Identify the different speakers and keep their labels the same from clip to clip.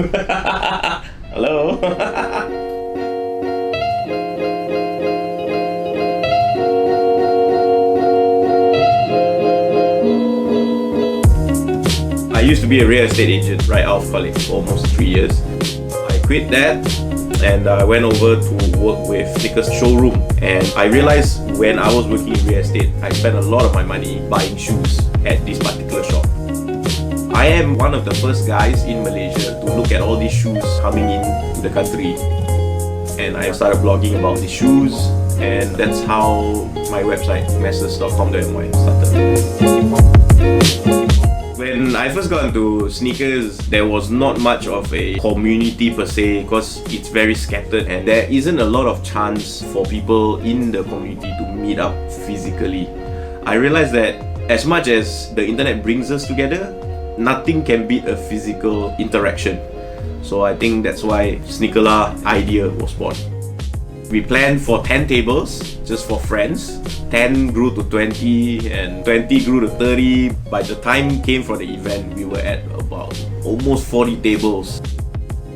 Speaker 1: Hello. I used to be a real estate agent right out of college for almost 3 years. I quit that and I went over to work with Sneakers showroom, and I realized when I was working in real estate, I spent a lot of my money buying shoes at this particular shop. I am one of the first guys in Malaysia to look at all these shoes coming into the country, and I started blogging about the shoes, and that's how my website masters.com.my started. When I first got into sneakers, there was not much of a community per se because it's very scattered and there isn't a lot of chance for people in the community to meet up physically. I realized that as much as the internet brings us together, nothing can beat a physical interaction. So I think that's why Sneakerla idea was born. We planned for 10 tables just for friends. 10 grew to 20 and 20 grew to 30. By the time came for the event, we were at about almost 40 tables.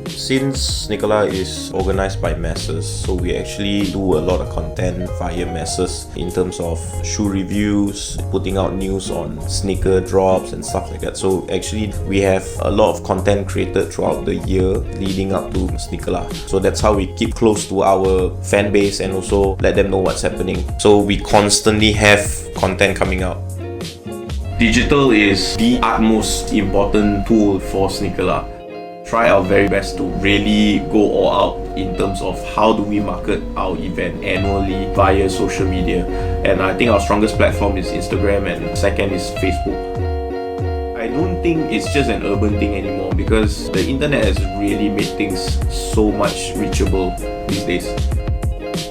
Speaker 1: Since Sneakerla is organized by masses, so we actually do a lot of content via masses in terms of shoe reviews, putting out news on sneaker drops and stuff like that. So actually we have a lot of content created throughout the year leading up to Sneakerla. So that's how we keep close to our fan base and also let them know what's happening. So we constantly have content coming out. Digital is the utmost important tool for Sneakerla. Try our very best to really go all out in terms of how do we market our event annually via social media. And I think our strongest platform is Instagram and second is Facebook. I don't think it's just an urban thing anymore because the internet has really made things so much reachable these days.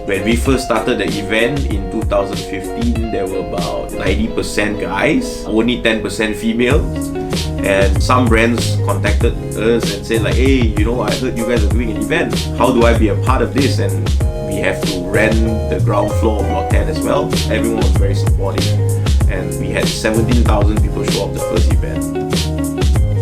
Speaker 1: When we first started the event in 2015, there were about 90% guys, only 10% females. And some brands contacted us and said like, hey, you know, I heard you guys are doing an event. How do I be a part of this? And we have to rent the ground floor of Block 10 as well. Everyone was very supportive. And we had 17,000 people show up the first event.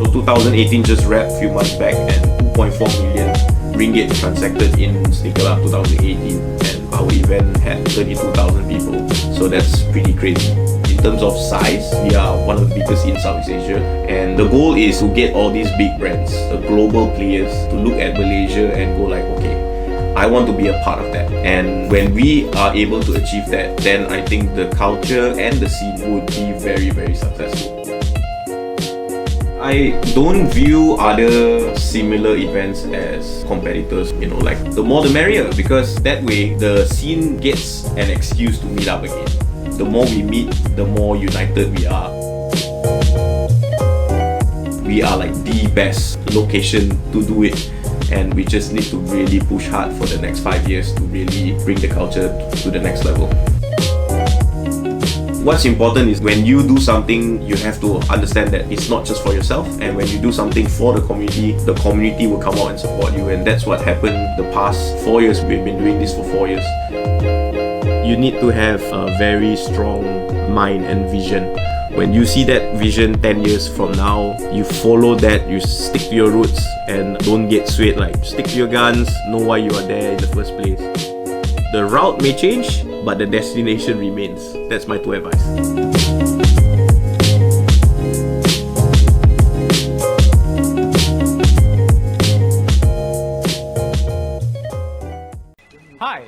Speaker 1: So 2018 just wrapped a few months back and 2.4 million ringgit transacted in Sneakerla 2018. And our event had 32,000 people. So that's pretty crazy. In terms of size, we are one of the biggest in Southeast Asia, and the goal is to get all these big brands, the global players, to look at Malaysia and go like, okay, I want to be a part of that. And when we are able to achieve that, then I think the culture and the scene would be very, very successful. I don't view other similar events as competitors, you know, like the more the merrier, because that way the scene gets an excuse to meet up again. The more we meet, the more united we are. We are like the best location to do it, and we just need to really push hard for the next 5 years to really bring the culture to the next level. What's important is when you do something, you have to understand that it's not just for yourself, and when you do something for the community will come out and support you, and that's what happened the past 4 years. We've been doing this for 4 years. You need to have a very strong mind and vision. When you see that vision 10 years from now, you follow that, you stick to your roots and don't get swayed. Like, stick to your guns, know why you are there in the first place. The route may change, but the destination remains. That's my 2 advice.
Speaker 2: Hi,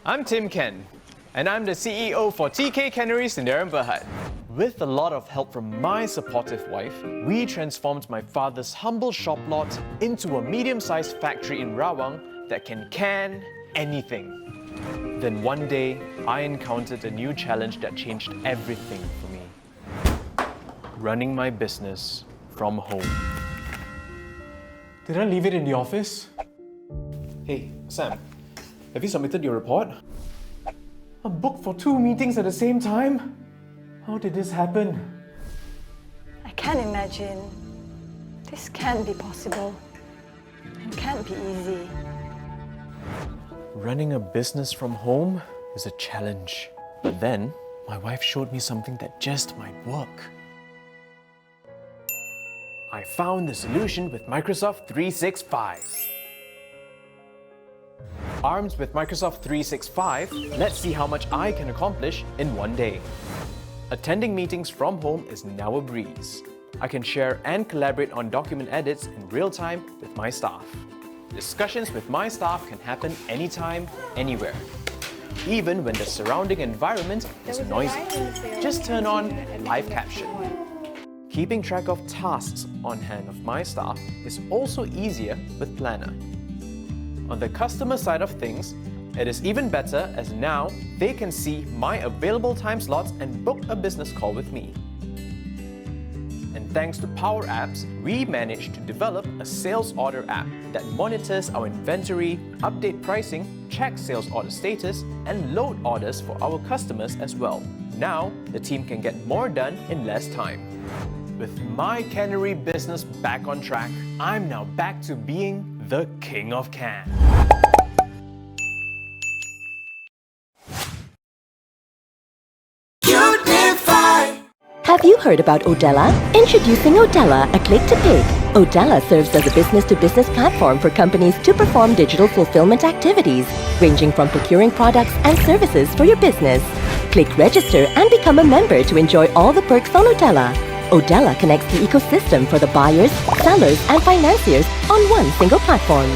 Speaker 2: I'm Tim Ken, and I'm the CEO for TK Canneries in Darren Berhad. With a lot of help from my supportive wife, we transformed my father's humble shop lot into a medium-sized factory in Rawang that can can anything. Then one day, I encountered a new challenge that changed everything for me. Running my business from home.
Speaker 3: Did I leave it in the office?
Speaker 2: Hey, Sam, have you submitted your report?
Speaker 3: I'm booked for 2 meetings at the same time? How did this happen?
Speaker 4: I can't imagine. This can't be possible. It can't be easy.
Speaker 2: Running a business from home is a challenge. But then, my wife showed me something that just might work. I found the solution with Microsoft 365. Armed with Microsoft 365, let's see how much I can accomplish in one day. Attending meetings from home is now a breeze. I can share and collaborate on document edits in real time with my staff. Discussions with my staff can happen anytime, anywhere. Even when the surrounding environment is noisy. Just turn on live caption. Keeping track of tasks on hand of my staff is also easier with Planner. On the customer side of things, it is even better as now they can see my available time slots and book a business call with me. And thanks to Power Apps, we managed to develop a sales order app that monitors our inventory, update pricing, check sales order status, and load orders for our customers as well. Now, the team can get more done in less time. With my cannery business back on track, I'm now back to being the king of can.
Speaker 5: Unifi!
Speaker 6: Have you heard about Odella? Introducing Odella, a click to pay. Odella serves as a business-to-business platform for companies to perform digital fulfillment activities, ranging from procuring products and services for your business. Click register and become a member to enjoy all the perks on Odella. Odella connects the ecosystem for the buyers, sellers, and financiers on one single platform.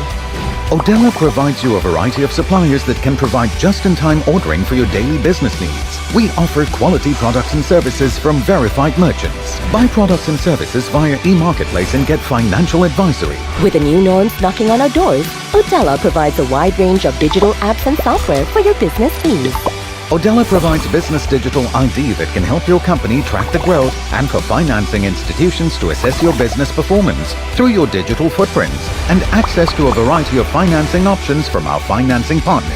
Speaker 5: Odella provides you a variety of suppliers that can provide just-in-time ordering for your daily business needs. We offer quality products and services from verified merchants. Buy products and services via e-marketplace and get financial advisory.
Speaker 6: With the new norms knocking on our doors, Odella provides a wide range of digital apps and software for your business needs.
Speaker 5: Odella provides business digital ID that can help your company track the growth and for financing institutions to assess your business performance through your digital footprints and access to a variety of financing options from our financing partners.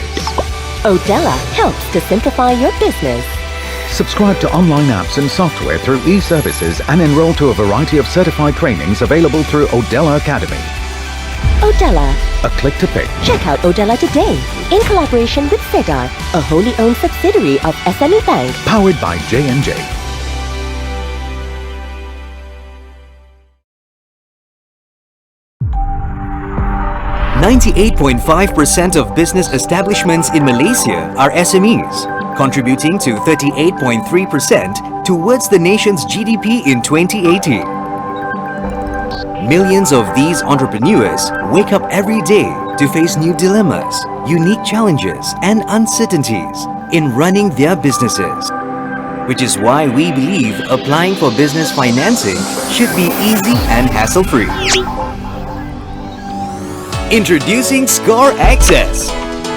Speaker 6: Odella helps to simplify your business.
Speaker 5: Subscribe to online apps and software through e-services and enroll to a variety of certified trainings available through Odella Academy.
Speaker 6: Odella.
Speaker 5: A click to pay.
Speaker 6: Check out Odella today in collaboration with Cedar, a wholly owned subsidiary of SME Bank.
Speaker 5: Powered by J&J.
Speaker 7: .5% of business establishments in Malaysia are SMEs, contributing to 38.3% towards the nation's GDP in 2018. Millions of these entrepreneurs wake up every day to face new dilemmas, unique challenges, and uncertainties in running their businesses. Which is why we believe applying for business financing should be easy and hassle-free. Introducing Score Access,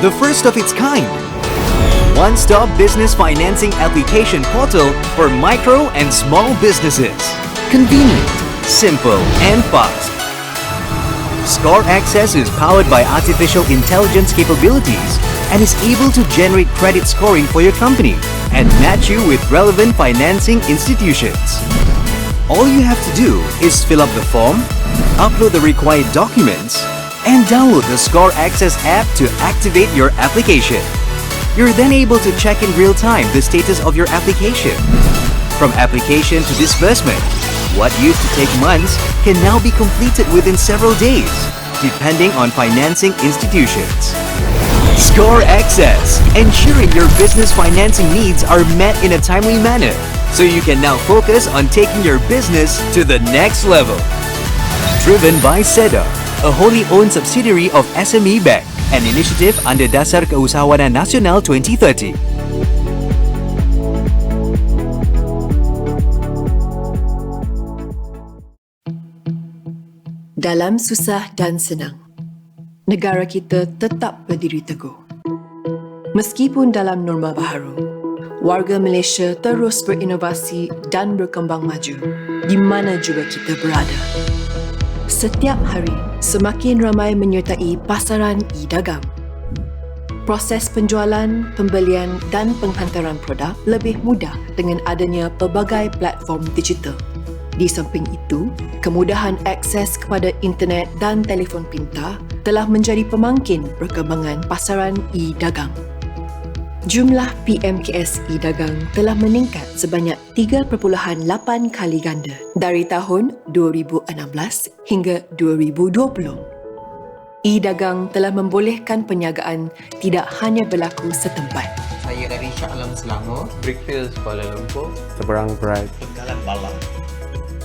Speaker 7: the first of its kind. One-stop business financing application portal for micro and small businesses. Convenient, simple, and fast. Score Access is powered by artificial intelligence capabilities and is able to generate credit scoring for your company and match you with relevant financing institutions. All you have to do is fill up the form, upload the required documents, and download the Score Access app to activate your application. You're then able to check in real time the status of your application. From application to disbursement, what used to take months can now be completed within several days, depending on financing institutions. Score Access, ensuring your business financing needs are met in a timely manner, so you can now focus on taking your business to the next level. Driven by Cedar, a wholly owned subsidiary of SME Bank, an initiative under Dasar Keusahawanan Nasional 2030.
Speaker 8: Dalam susah dan senang, negara kita tetap berdiri teguh. Meskipun dalam norma baharu, warga Malaysia terus berinovasi dan berkembang maju di mana juga kita berada. Setiap hari, semakin ramai menyertai pasaran e-dagang. Proses penjualan, pembelian dan penghantaran produk lebih mudah dengan adanya pelbagai platform digital. Di samping itu, kemudahan akses kepada internet dan telefon pintar telah menjadi pemangkin perkembangan pasaran e-dagang. Jumlah PMKS e-dagang telah meningkat sebanyak 3.8 kali ganda dari tahun 2016 hingga 2020. E-dagang telah membolehkan perniagaan tidak hanya berlaku setempat.
Speaker 9: Saya dari Shah Alam Selangor,
Speaker 2: Brickfields, Kuala Lumpur.
Speaker 10: Seberang Bright,
Speaker 9: Penggalan Balang.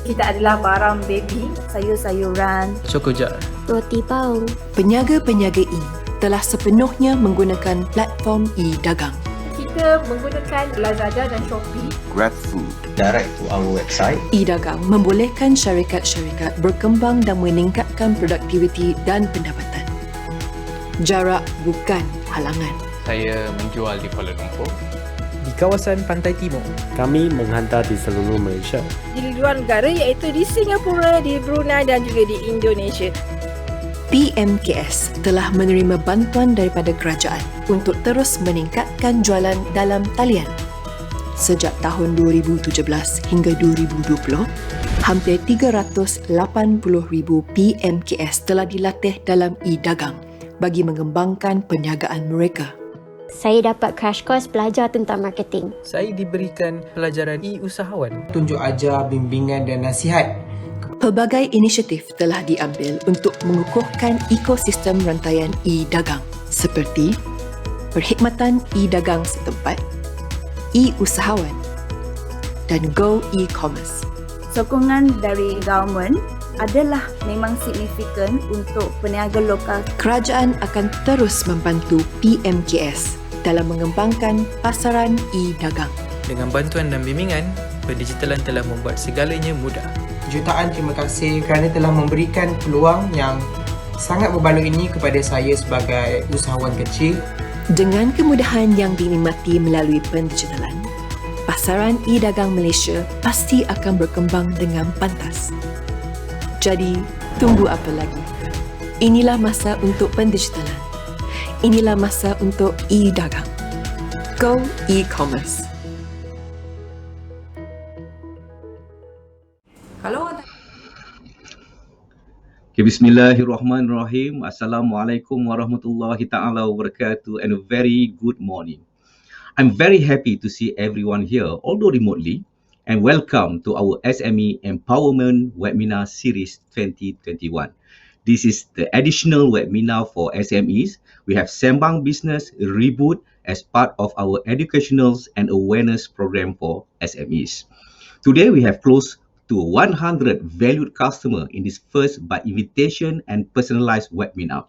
Speaker 11: Kita adalah barang baby, sayur-sayuran,
Speaker 2: Cokojar.
Speaker 11: roti bau.
Speaker 8: Penyaga-penyaga ini telah sepenuhnya menggunakan platform e-dagang.
Speaker 11: Kita menggunakan Lazada dan Shopee.
Speaker 10: Grab Food,
Speaker 9: Direct to our website.
Speaker 8: E-dagang membolehkan syarikat-syarikat berkembang dan meningkatkan produktiviti dan pendapatan. Jarak bukan halangan.
Speaker 2: Saya menjual di Kuala Lumpur.
Speaker 12: Di kawasan Pantai Timur.
Speaker 10: kami menghantar di seluruh Malaysia.
Speaker 11: Di luar negara iaitu di Singapura, di Brunei dan juga di Indonesia.
Speaker 8: PMKS telah menerima bantuan daripada kerajaan untuk terus meningkatkan jualan dalam talian. Sejak tahun 2017 hingga 2020, hampir 380,000 PMKS telah dilatih dalam e-dagang bagi mengembangkan perniagaan mereka.
Speaker 13: Saya dapat crash course belajar tentang marketing.
Speaker 12: Saya diberikan pelajaran e-usahawan.
Speaker 9: Tunjuk ajar, bimbingan dan nasihat.
Speaker 8: Pelbagai inisiatif telah diambil untuk mengukuhkan ekosistem rantaian e-dagang seperti perkhidmatan e-dagang setempat, e-usahawan dan Go e-commerce.
Speaker 11: Sokongan dari government adalah memang signifikan untuk peniaga lokal.
Speaker 8: Kerajaan akan terus membantu PMKS dalam mengembangkan pasaran e-dagang.
Speaker 12: Dengan bantuan dan bimbingan, pendigitalan telah membuat segalanya mudah.
Speaker 9: Jutaan terima kasih kerana telah memberikan peluang yang sangat berbaloi ini kepada saya sebagai usahawan kecil.
Speaker 8: Dengan kemudahan yang dinikmati melalui pendigitalan, pasaran e-dagang Malaysia pasti akan berkembang dengan pantas. Jadi, tunggu apa lagi? Inilah masa untuk pendigitalan. Inilah masa untuk e-dagang. Go e-commerce.
Speaker 14: Okay, Bismillahirrahmanirrahim. Assalamualaikum warahmatullahi ta'ala wabarakatuh and a very good morning. I'm very happy to see everyone here, although remotely, and welcome to our SME Empowerment Webinar Series 2021. This is the additional webinar for SMEs. We have Sembang Business Reboot as part of our educational and awareness program for SMEs. Today we have close to 100 valued customers in this first by invitation and personalized webinar.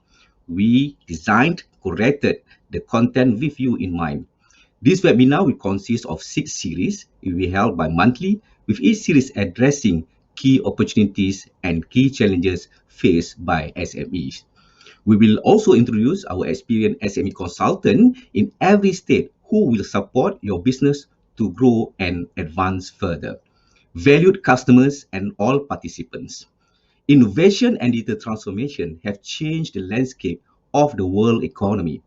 Speaker 14: We designed, curated the content with you in mind. This webinar will consist of 6 series. It will be held by monthly, with each series addressing key opportunities and key challenges faced by SMEs. We will also introduce our experienced SME consultant in every state who will support your business to grow and advance further. Valued customers and all participants, innovation and digital transformation have changed the landscape of the world economy.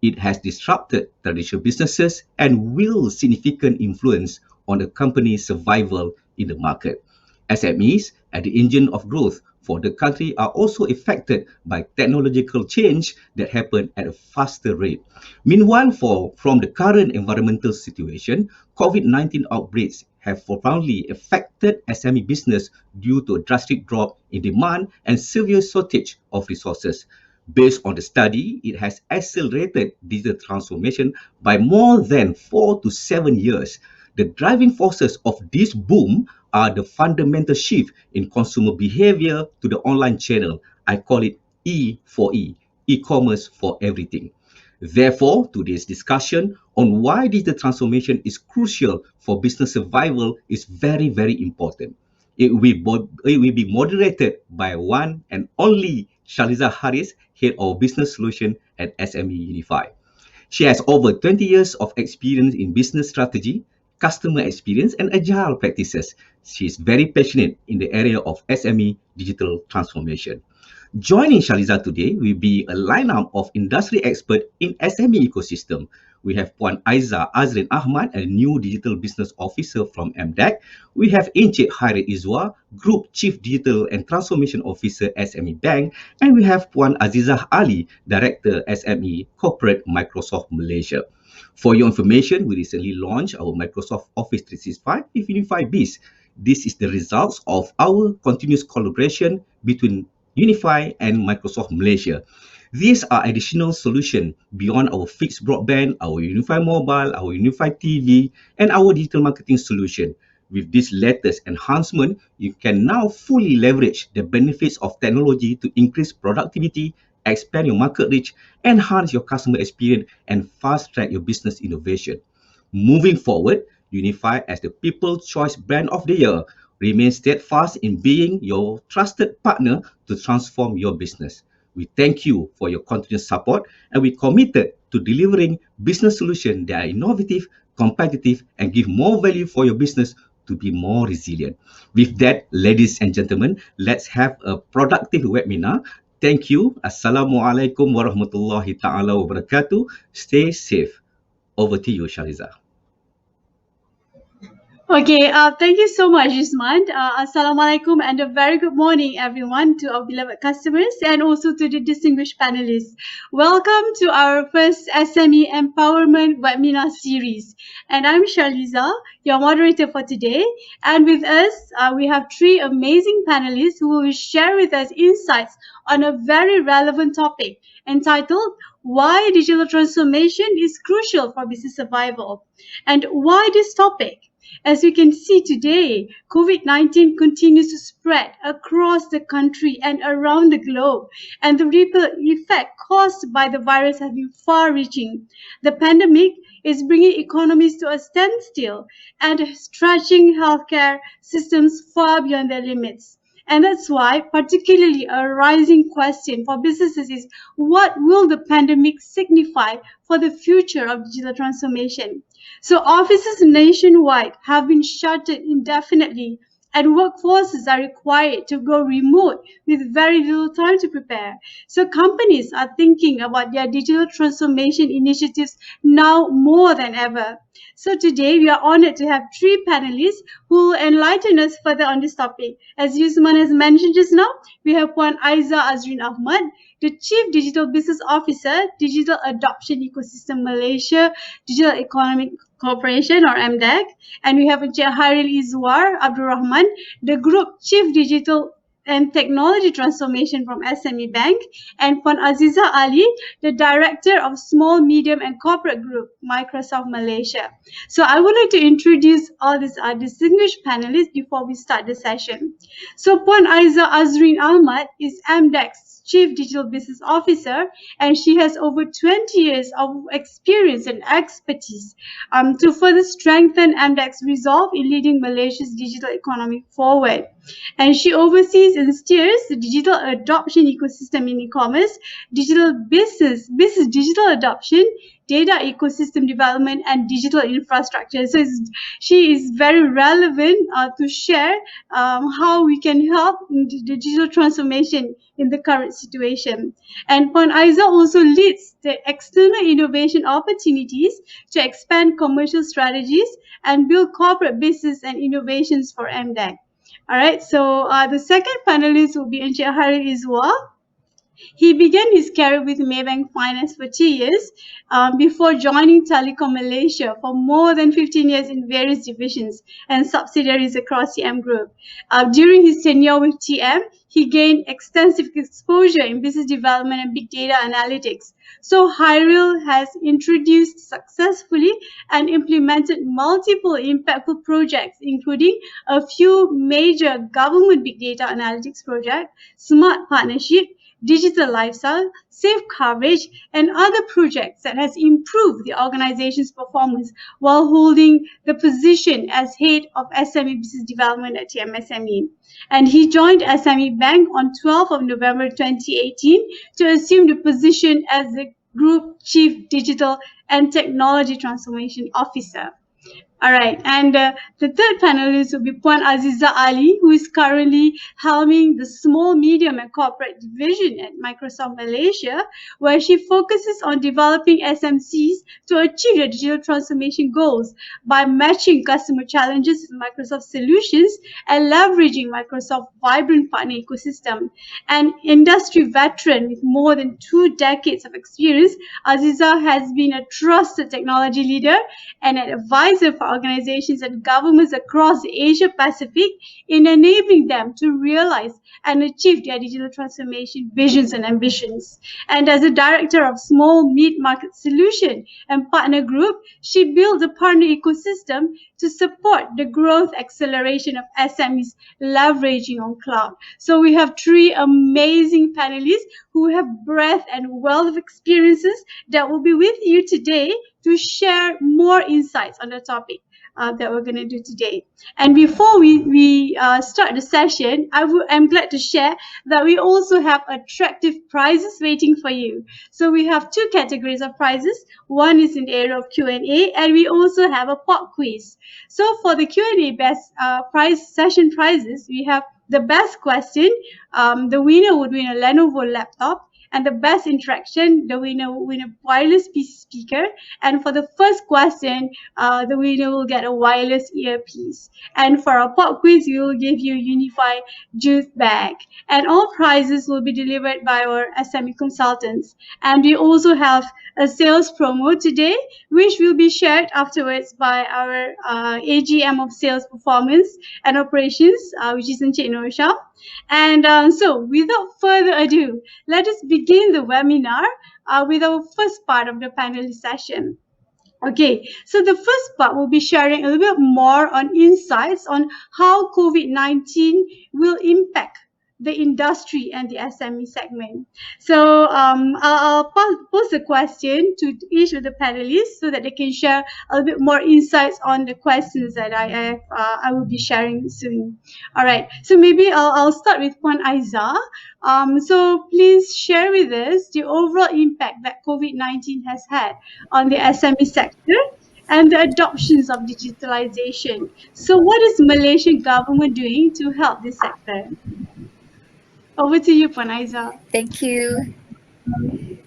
Speaker 14: It has disrupted traditional businesses and will significant influence on a company's survival in the market. SMEs, as the engine of growth for the country, are also affected by technological change that happen at a faster rate. Meanwhile, from the current environmental situation, COVID-19 outbreaks have profoundly affected SME business due to a drastic drop in demand and severe shortage of resources. Based on the study, it has accelerated digital transformation by more than 4 to 7 years. The driving forces of this boom are the fundamental shift in consumer behavior to the online channel. I call it E for E, e-commerce for everything. Therefore, today's discussion on why digital transformation is crucial for business survival is very, very important. It will be moderated by one and only Shaliza Haris, Head of Business Solution at SME Unifi. She has over 20 years of experience in business strategy, customer experience, and agile practices. She is very passionate in the area of SME digital transformation. Joining Shaliza today will be a lineup of industry experts in SME ecosystem. We have Puan Aiza Azrin Ahmad, a new digital business officer from MDEC. We have Encik Khairit Izwa, Group Chief Digital and Transformation Officer, SME Bank. And we have Puan Azizah Ali, Director, SME Corporate Microsoft Malaysia. For your information, we recently launched our Microsoft Office 365 with Unifi Biz. This is the results of our continuous collaboration between Unifi and Microsoft Malaysia. These are additional solutions beyond our fixed broadband, our Unifi Mobile, our Unifi TV, and our digital marketing solution. With this latest enhancement, you can now fully leverage the benefits of technology to increase productivity, expand your market reach, enhance your customer experience, and fast-track your business innovation. Moving forward, Unifi as the People's Choice Brand of the Year remains steadfast in being your trusted partner to transform your business. We thank you for your continuous support, and we're committed to delivering business solutions that are innovative, competitive, and give more value for your business to be more resilient. With that, ladies and gentlemen, let's have a productive webinar. Thank you. Assalamualaikum warahmatullahi ta'ala wabarakatuh. Stay safe. Over to you, Shaliza.
Speaker 15: Okay, thank you so much, Usman. Assalamualaikum and a very good morning, everyone, to our beloved customers and also to the distinguished panelists. Welcome to our first SME Empowerment Webinar Series. And I'm Shaliza, your moderator for today. And with us, we have three amazing panelists who will share with us insights on a very relevant topic entitled Why Digital Transformation is Crucial for Business Survival. And why this topic? As you can see today, COVID-19 continues to spread across the country and around the globe, and the ripple effect caused by the virus has been far-reaching. The pandemic is bringing economies to a standstill and stretching healthcare systems far beyond their limits. And that's why particularly a rising question for businesses is what will the pandemic signify for the future of digital transformation? So offices nationwide have been shuttered indefinitely and workforces are required to go remote with very little time to prepare. So companies are thinking about their digital transformation initiatives now more than ever. So today we are honored to have three panelists who will enlighten us further on this topic. As Usman has mentioned just now, we have Puan Aiza Azrin Ahmad, the Chief Digital Business Officer, Digital Adoption Ecosystem Malaysia, Digital Economic Corporation or MDEC, and we have Encik Hairil Izwar Abdul Rahman, the Group Chief Digital and Technology Transformation from SME Bank, and Puan Aziza Ali, the Director of Small, Medium and Corporate Group, Microsoft Malaysia. So I would like to introduce all these distinguished panelists before we start the session. So Puan Aiza Azrin Ahmad is MDEC's Chief Digital Business Officer, and she has over 20 years of experience and expertise to further strengthen MDEC's resolve in leading Malaysia's digital economy forward. And she oversees and steers the digital adoption ecosystem in e-commerce, digital business digital adoption, data ecosystem development, and digital infrastructure. So she is very relevant to share how we can help in the digital transformation in the current situation. And Puan Aiza also leads the external innovation opportunities to expand commercial strategies and build corporate business and innovations for MDEC. All right, so the second panelist will be Encik Hairil Izwar. He began his career with Maybank Finance for 2 years before joining Telecom Malaysia for more than 15 years in various divisions and subsidiaries across TM Group. During his tenure with TM, he gained extensive exposure in business development and big data analytics. So Hairil has introduced successfully and implemented multiple impactful projects, including a few major government big data analytics projects, smart partnership, digital lifestyle, safe coverage, and other projects that has improved the organization's performance while holding the position as head of SME business development at TMSME. And he joined SME Bank on 12th of November 2018 to assume the position as the Group Chief Digital and Technology Transformation Officer. All right, and the third panelist will be Puan Aziza Ali, who is currently helming the small, medium and corporate division at Microsoft Malaysia, where she focuses on developing SMCs to achieve their digital transformation goals by matching customer challenges with Microsoft solutions and leveraging Microsoft's vibrant partner ecosystem. An industry veteran with more than 2 decades of experience, Aziza has been a trusted technology leader and an advisor for organizations and governments across the Asia Pacific in enabling them to realize and achieve their digital transformation visions and ambitions. And as a director of small mid-market solution and partner group, she built a partner ecosystem to support the growth acceleration of SMEs leveraging on cloud. So we have 3 amazing panelists who have breadth and wealth of experiences that will be with you today to share more insights on the topic that we're going to do today. And before we start the session, I'm glad to share that we also have attractive prizes waiting for you. So we have 2 categories of prizes. One is in the area of Q&A, and we also have a pop quiz. So for the Q&A best session prizes, we have the best question. The winner would win a Lenovo laptop. And the best interaction, the winner will win a wireless PC speaker. And for the first question, the winner will get a wireless earpiece. And for our pop quiz, we will give you Unifi juice bag. And all prizes will be delivered by our SME consultants. And we also have a sales promo today, which will be shared afterwards by our AGM of Sales Performance and Operations, which is Encik Norsha. And so without further ado, let us begin the webinar with our first part of the panel session. Okay, so the first part will be sharing a little bit more on insights on how COVID-19 will impact the industry and the SME segment. So I'll pose the question to each of the panelists so that they can share a little bit more insights on the questions that I will be sharing soon. All right, so maybe I'll start with Puan Aiza. So please share with us the overall impact that COVID-19 has had on the SME sector and the adoptions of digitalization. So what is Malaysian government doing to help this sector? Over to you, Puan Aiza.
Speaker 16: Thank you.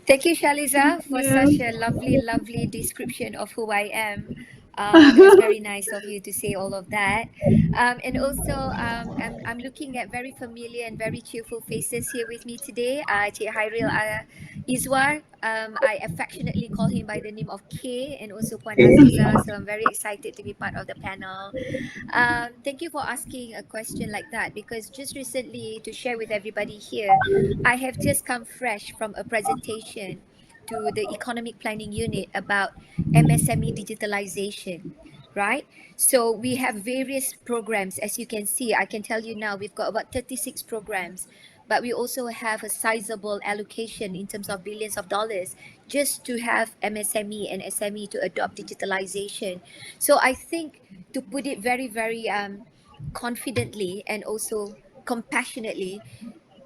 Speaker 16: Thank you, Shaliza, for such a lovely description of who I am. It was very nice of you to say all of that. And also, I'm looking at very familiar and very cheerful faces here with me today. Cik Hairil Izwar, I affectionately call him by the name of K, and also Puan Aziza, so I'm very excited to be part of the panel. Thank you for asking a question like that, because just recently, to share with everybody here, I have just come fresh from a presentation to the Economic Planning Unit about MSME digitalization, right? So we have various programs. As you can see, I can tell you now, we've got about 36 programs, but we also have a sizable allocation in terms of billions of dollars just to have MSME and SME to adopt digitalization. So I think, to put it very, very confidently and also compassionately,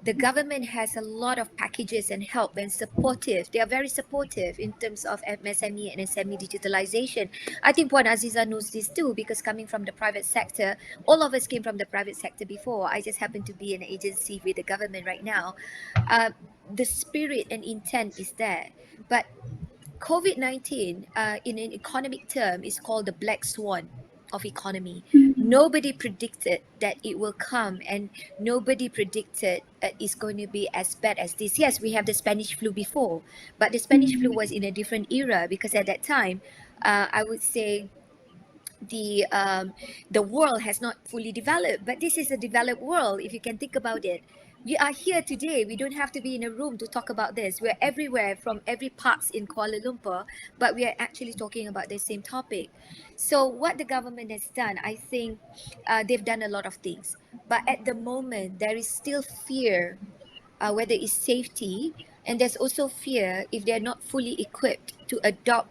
Speaker 16: the government has a lot of packages and help and supportive. They are very supportive in terms of MSME and SME digitalization. I think Puan Aziza knows this too, because coming from the private sector, all of us came from the private sector before. I just happen to be an agency with the government right now. The spirit and intent is there. But COVID-19, in an economic term, is called the black swan of economy. Nobody predicted that it will come, and nobody predicted it's going to be as bad as this. Yes, we have the Spanish flu before, but the Spanish flu was in a different era, because at that time, I would say the world has not fully developed, but this is a developed world if you can think about it. We are here today. We don't have to be in a room to talk about this. We're everywhere from every parts in Kuala Lumpur, but we are actually talking about the same topic. So what the government has done, I think they've done a lot of things. But at the moment, there is still fear, whether it's safety, and there's also fear if they're not fully equipped to adopt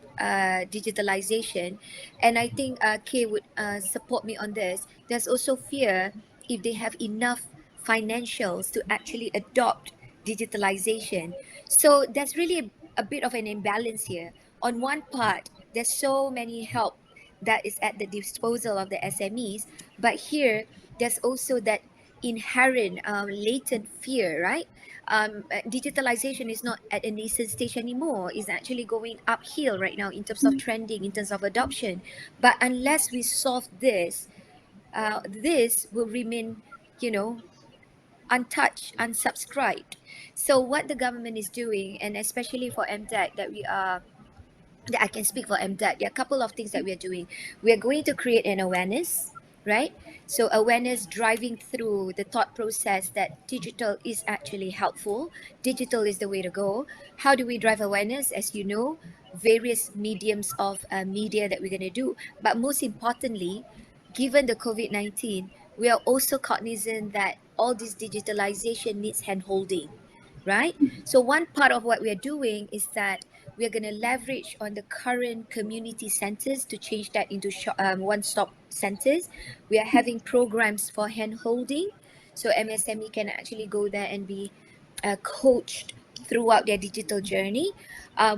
Speaker 16: digitalization. And I think Kay would support me on this. There's also fear if they have enough financials to actually adopt digitalization. So there's really a bit of an imbalance here. On one part, there's so many help that is at the disposal of the SMEs. But here, there's also that inherent latent fear, right? Digitalization is not at a nascent stage anymore. It's actually going uphill right now in terms of trending, in terms of adoption. But unless we solve this, this will remain, untouched, unsubscribed. So what the government is doing, and especially for MDEC, that I can speak for MDEC, there are a couple of things that we are doing. We are going to create an awareness, right? So awareness driving through the thought process that digital is actually helpful. Digital is the way to go. How do we drive awareness? As you know, various mediums of media that we're going to do. But most importantly, given the COVID-19, we are also cognizant that all this digitalization needs hand-holding, right? So one part of what we are doing is that we are going to leverage on the current community centers to change that into one-stop centers. We are having programs for hand-holding, so MSME can actually go there and be coached throughout their digital journey.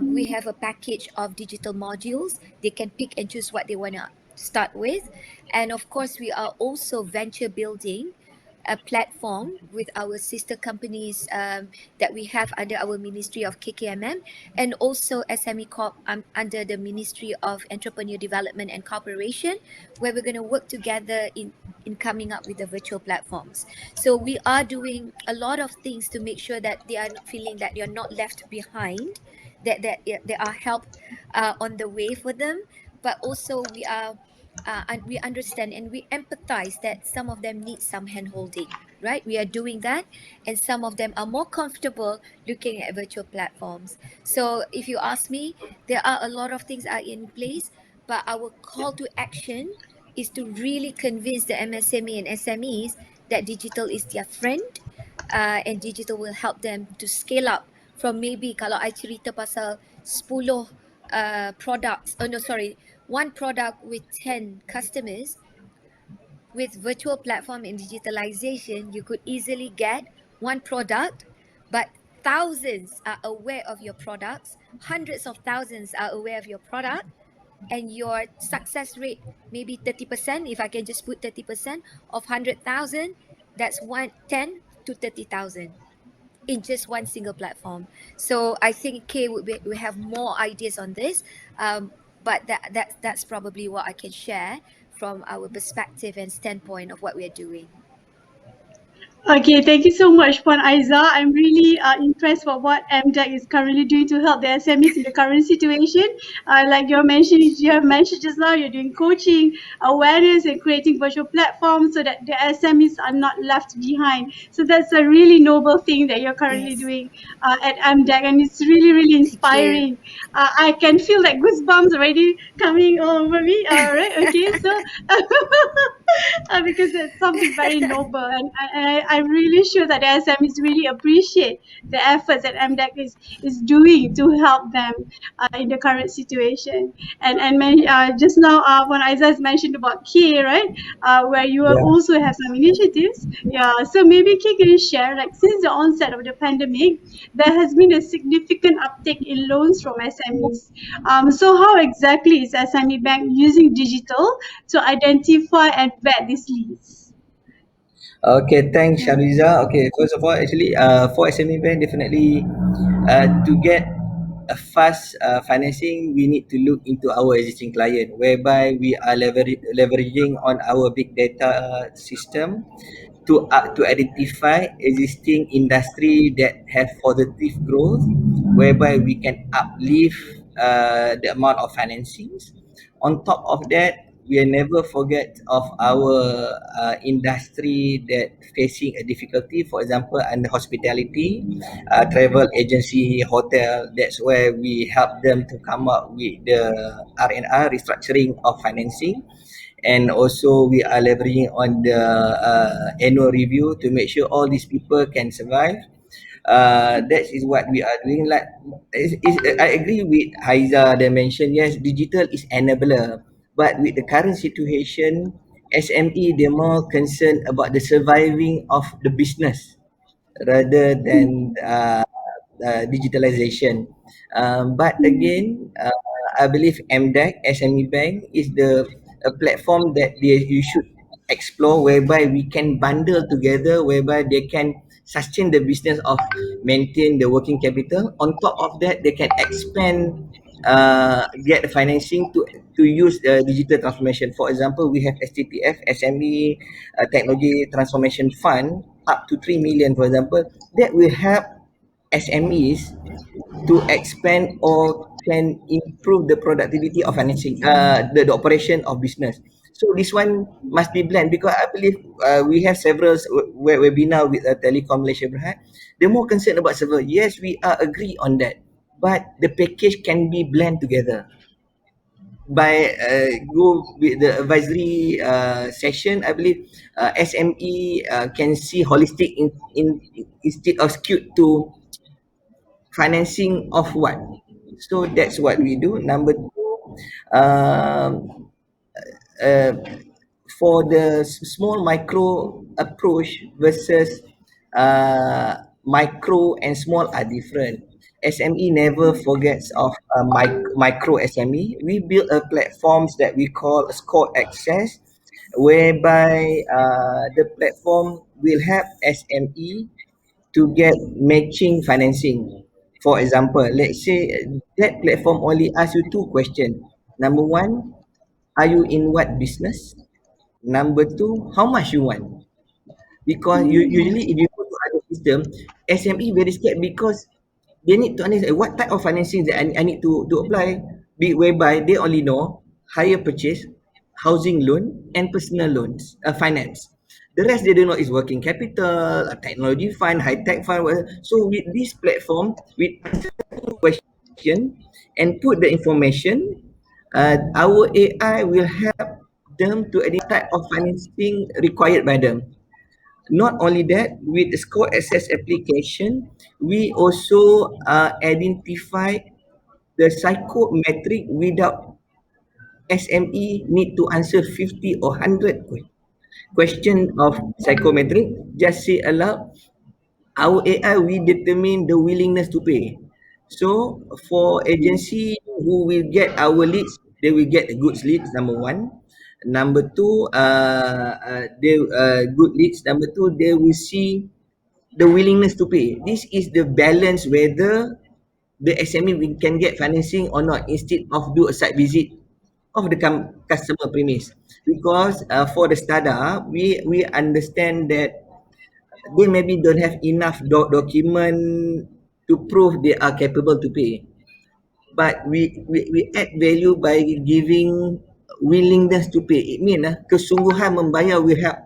Speaker 16: We have a package of digital modules. They can pick and choose what they want to start with. And of course, we are also venture building a platform with our sister companies that we have under our Ministry of KKMM, and also SME Corp under the Ministry of Entrepreneur Development and Cooperation, where we're going to work together in coming up with the virtual platforms. So we are doing a lot of things to make sure that they are feeling that they are not left behind, that there are help on the way for them, but also we are and we understand and we empathize that some of them need some hand-holding, right? We are doing that, and some of them are more comfortable looking at virtual platforms. So if you ask me, there are a lot of things are in place, but our call to action is to really convince the MSME and SMEs that digital is their friend, and digital will help them to scale up from maybe, kalau I cerita pasal 10 products, one product with 10 customers. With virtual platform and digitalization, you could easily get one product, but thousands are aware of your products, hundreds of thousands are aware of your product, and your success rate maybe 30%, if I can just put 30% of 100,000, that's 10 to 30,000 in just one single platform. So I think Kay we have more ideas on this, but that's probably what I can share from our perspective and standpoint of what we are doing.
Speaker 15: Okay, thank you so much, Puan Aiza. I'm really impressed with what MDEC is currently doing to help the SMEs in the current situation. Like you have mentioned just now, you're doing coaching, awareness, and creating virtual platforms so that the SMEs are not left behind. So that's a really noble thing that you're currently doing at MDEC, and it's really, really inspiring. I can feel like goosebumps already coming over me. Right? Okay, so because it's something very noble, and I'm really sure that the SMEs really appreciate the efforts that MDEC is doing to help them in the current situation. And just now, when Aiza has mentioned about K, right, where you will also have some initiatives. Yeah, so maybe K can share, like since the onset of the pandemic, there has been a significant uptake in loans from SMEs. So how exactly is SME Bank using digital to identify and vet these leads?
Speaker 17: Okay, thanks, Shariza. Okay, first of all, actually, for SME Bank, definitely to get a fast financing, we need to look into our existing client, whereby we are leveraging on our big data system to identify existing industry that have positive growth, whereby we can uplift the amount of financings. On top of that, we never forget of our industry that facing a difficulty. For example, under hospitality, travel agency, hotel. That's where we help them to come up with the R&R, restructuring of financing. And also we are leveraging on the annual review to make sure all these people can survive. That is what we are doing. Like, I agree with Haiza that mentioned, yes, digital is enabler. But with the current situation, SME, they're more concerned about the surviving of the business rather than digitalization. But again, I believe MDEC, SME Bank, is a platform that you should explore, whereby we can bundle together, whereby they can sustain the business of maintain the working capital. On top of that, they can expand, get the financing to use the digital transformation. For example, we have STTF, SME Technology Transformation Fund, up to 3 million, for example, that will help SMEs to expand or can improve the productivity of financing, the operation of business. So this one must be blend, because I believe we have several webinar with Telecom Malaysia Berhad. They're more concerned about server. Yes, we are agree on that, but the package can be blend together. By go with the advisory session, I believe SME can see holistic in instead of skewed to financing of what. So that's what we do. Number two, for the small micro approach versus micro and small are different. SME never forgets of micro SME. We build a platforms that we call Score Access, whereby the platform will help SME to get matching financing. For example, let's say that platform only asks you 2 questions. Number 1, are you in what business? Number 2, how much you want? Because usually if you go to other system, SME very scared, because they need to understand what type of financing that I need to apply, whereby they only know hire purchase, housing loan, and personal loans, finance. The rest they don't know is working capital, technology fund, high tech fund. So with this platform, with question and put the information, our AI will help them to identify type of financing required by them. Not only that, with the Score Access application, we also identify the psychometric without SME need to answer 50 or 100 question of psychometric. Just say aloud, our AI will determine the willingness to pay. So for agency who will get our leads, they will get goods leads, number 1. Number 2, they good leads. Number 2, they will see the willingness to pay. This is the balance whether the SME can get financing or not, instead of do a site visit of the customer premise. Because for the startup, we understand that they maybe don't have enough document to prove they are capable to pay. But we add value by giving willingness to pay. It means kesungguhan membayar will help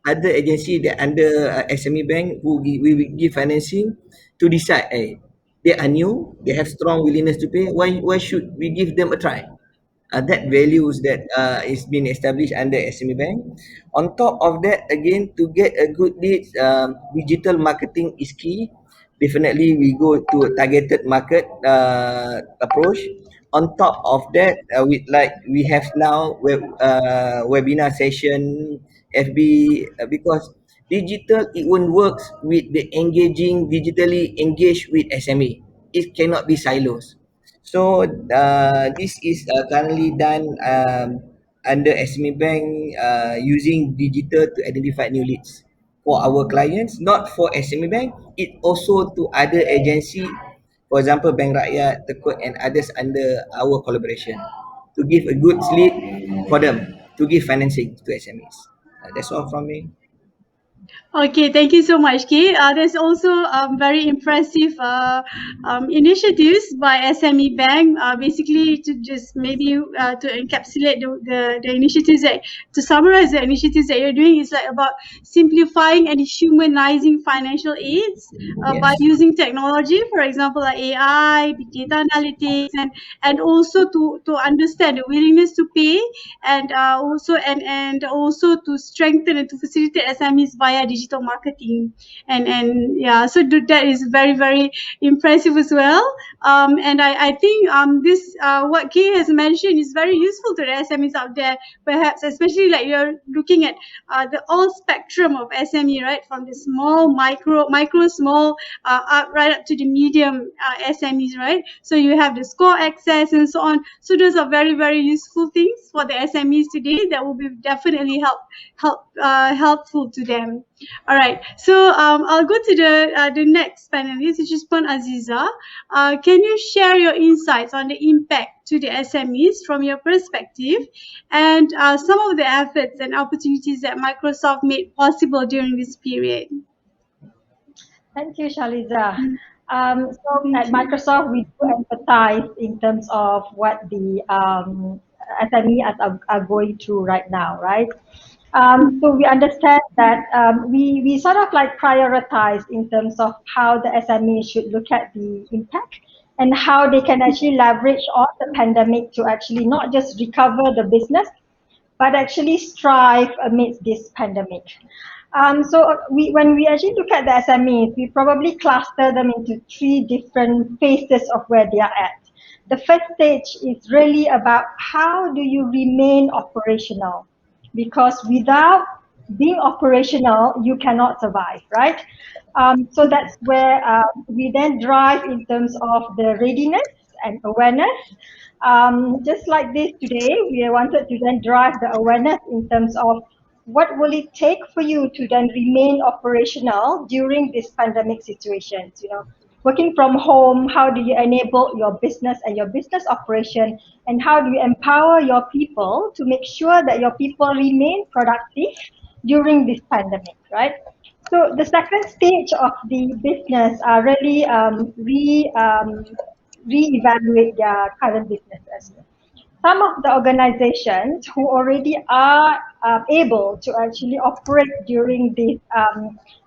Speaker 17: other agency that under SME bank who we will give financing to decide, they are new, they have strong willingness to pay, why should we give them a try? That values that is being established under SME bank. On top of that, again, to get a good leads, digital marketing is key. Definitely we go to a targeted market approach. On top of that, we have now webinar session, FB, because digital, it won't work with the digitally engaged with SME. It cannot be silos. So this is currently done under SME Bank using digital to identify new leads for our clients, not for SME Bank, it also to other agency, for example, Bank Rakyat, Tekut, and others under our collaboration to give a good lead for them to give financing to SMEs. That's all from me.
Speaker 15: Okay, thank you so much, Kay. There's also very impressive initiatives by SME Bank. Basically, to just maybe to encapsulate the initiatives to summarize the initiatives that you're doing is like about simplifying and humanizing financial aids by using technology, for example, like AI, big data analytics, and also to understand the willingness to pay, and also to strengthen and to facilitate SMEs by via digital marketing, and yeah, so that is very, very impressive as well. And I think this what Kay has mentioned is very useful to the SMEs out there, perhaps especially like you're looking at the all spectrum of SME, right, from the small, micro, small, right up to the medium SMEs, right? So you have the score access and so on. So those are very, very useful things for the SMEs today that will be definitely helpful to them. All right, so I'll go to the next panelist, which is Puan Aziza. Can you share your insights on the impact to the SMEs from your perspective, and some of the efforts and opportunities that Microsoft made possible during this period?
Speaker 18: Thank you, Shaliza. So at Microsoft, we do empathize in terms of what the SMEs are going through right now, right? So we understand that we sort of like prioritize in terms of how the SME should look at the impact and how they can actually leverage on the pandemic to actually not just recover the business, but actually strive amidst this pandemic. So when we actually look at the SMEs, we probably cluster them into 3 different phases of where they are at. The first stage is really about how do you remain operational, because without being operational, you cannot survive, right? So that's where we then drive in terms of the readiness and awareness. Just like this today, we wanted to then drive the awareness in terms of what will it take for you to then remain operational during this pandemic situation. You know, working from home, how do you enable your business and your business operation, and how do you empower your people to make sure that your people remain productive during this pandemic, right? So the second stage of the business are really re-evaluate their current businesses. Some of the organizations who already are able to actually operate during this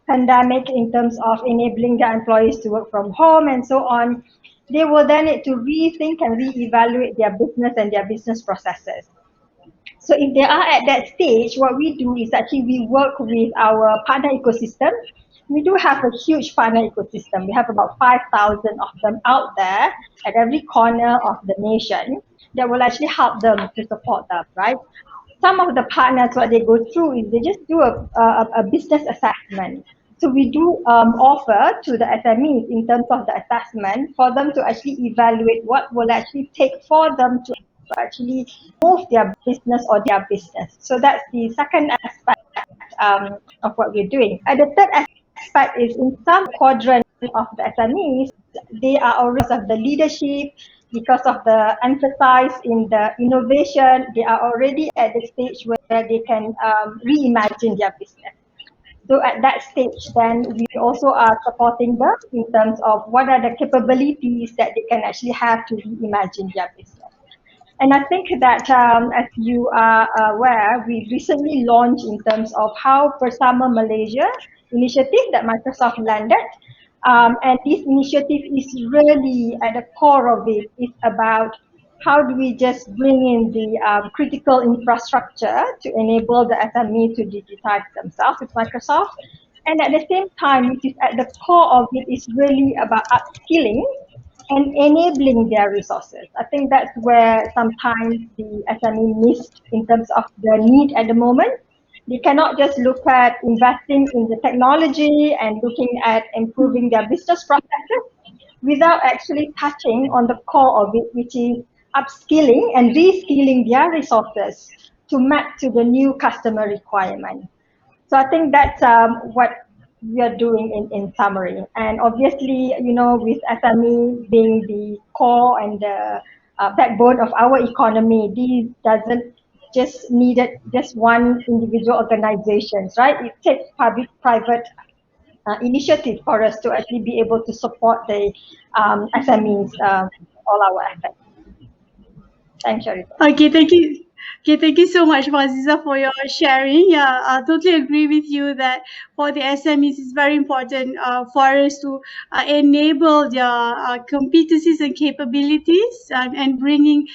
Speaker 18: pandemic in terms of enabling their employees to work from home and so on, they will then need to rethink and re-evaluate their business and their business processes. So if they are at that stage, what we do is actually we work with our partner ecosystem. We do have a huge partner ecosystem. We have about 5,000 of them out there at every corner of the nation that will actually help them to support them, right? Some of the partners, what they go through is they just do a business assessment. So we do offer to the SMEs in terms of the assessment for them to actually evaluate what will actually take for them to actually move their business or their business. So that's the second aspect of what we're doing. And the third aspect is in some quadrant of the SMEs, they are already of the leadership, because of the emphasis in the innovation, they are already at the stage where they can reimagine their business. So at that stage, then we also are supporting them in terms of what are the capabilities that they can actually have to reimagine their business. And I think that as you are aware, we recently launched in terms of how Bersama Malaysia initiative that Microsoft landed. And this initiative is really at the core of it. It's about how do we just bring in the critical infrastructure to enable the SME to digitize themselves with Microsoft. And at the same time, which is at the core of it, is really about upskilling and enabling their resources. I think that's where sometimes the SME missed in terms of the need at the moment. They cannot just look at investing in the technology and looking at improving their business processes without actually touching on the core of it, which is upskilling and reskilling their resources to map to the new customer requirement. So I think that's what we are doing in summary. And obviously, you know, with SME being the core and the backbone of our economy, this doesn't just needed just one individual organizations, right? It takes public-private initiative for us to actually be able to support the SMEs, all our efforts. Thanks, Sharita.
Speaker 15: Okay, thank you. Okay, thank you so much, Aziza, for your sharing. Yeah, I totally agree with you that for the SMEs, it's very important for us to enable their competencies and capabilities and bringing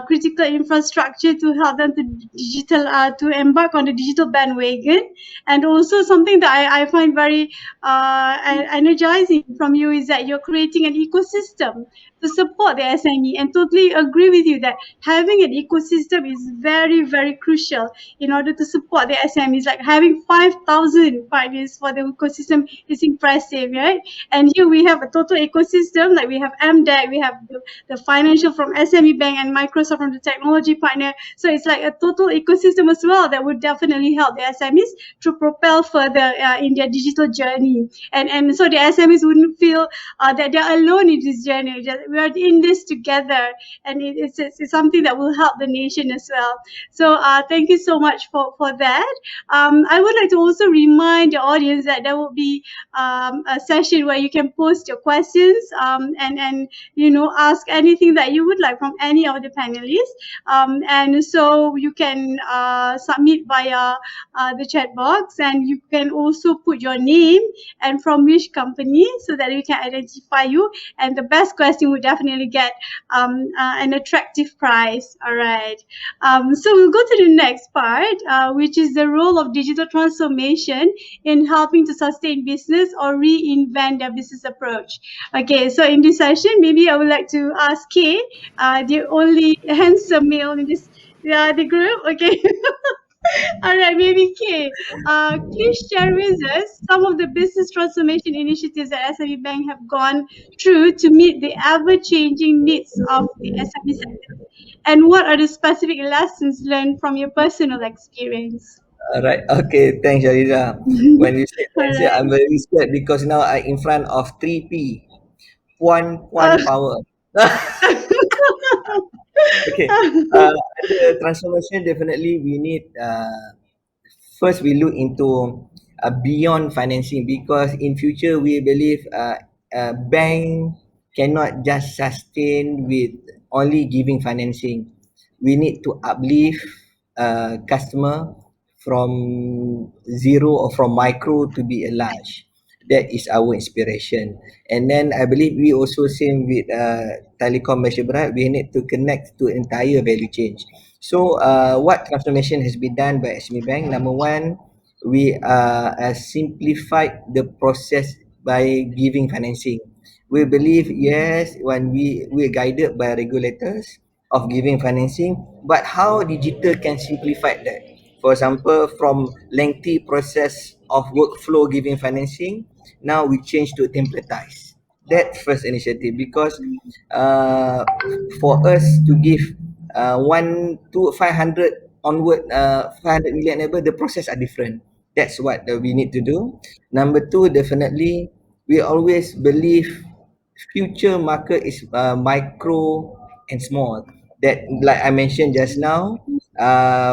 Speaker 15: critical infrastructure to help them to embark on the digital bandwagon. And also something that I find very energizing from you is that you're creating an ecosystem to support the SME, and totally agree with you that having an ecosystem is very, very crucial in order to support the SMEs. Like having 5,000 partners for the ecosystem is impressive, right? And here we have a total ecosystem, like we have MDEC, we have the financial from SME Bank and Microsoft from the technology partner. So it's like a total ecosystem as well that would definitely help the SMEs to propel further in their digital journey. And so the SMEs wouldn't feel that they're alone in this journey. We are in this together, and it's something that will help the nation as well. So thank you so much for that. I would like to also remind the audience that there will be a session where you can post your questions and ask anything that you would like from any of the panelists. And so you can submit via the chat box, and you can also put your name and from which company so that we can identify you. And the best question would definitely get an attractive prize. All right. So we'll go to the next part, which is the role of digital transformation in helping to sustain business or reinvent their business approach. Okay, so in this session, maybe I would like to ask Kay, the only handsome male in this the group. Okay. All right, maybe Kay, please share with us some of the business transformation initiatives that SME Bank have gone through to meet the ever-changing needs of the SME sector, and what are the specific lessons learned from your personal experience?
Speaker 17: Alright, okay, thanks, Shariza. When you said friendship, I'm very scared because now I'm in front of 3P, Puan Power. Okay, the transformation, definitely we need, first we look into beyond financing, because in future we believe bank cannot just sustain with only giving financing. We need to uplift customer from zero or from micro to be a large. That is our inspiration. And then I believe we also same with telecom Malaysia Berhad, we need to connect to entire value chain. So what transformation has been done by SME Bank? Number one, we simplified the process by giving financing. We believe, yes, when we're guided by regulators of giving financing, but how digital can simplify that? For example, from lengthy process of workflow giving financing, now we change to templatize. That first initiative, because for us to give 1 to 500 onward, 500 million and above, the process are different. That's what we need to do. Number two, definitely, we always believe future market is micro and small. That, like I mentioned just now,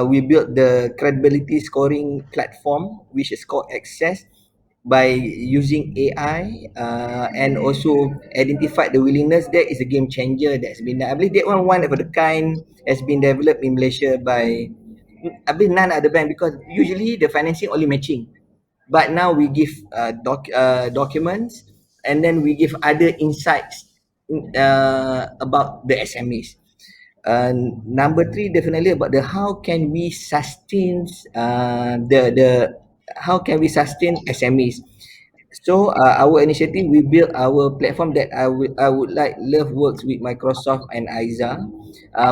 Speaker 17: we built the credibility scoring platform, which is called Access, by using AI and also identified the willingness. That is a game changer that's been done. I believe that one of the kind has been developed in Malaysia by, I believe, none other bank, because usually the financing only matching. But now we give documents, and then we give other insights about the SMEs. Number three, definitely about the how can we sustain how can we sustain SMEs. So our initiative, we built our platform that I would love works with Microsoft and IZA,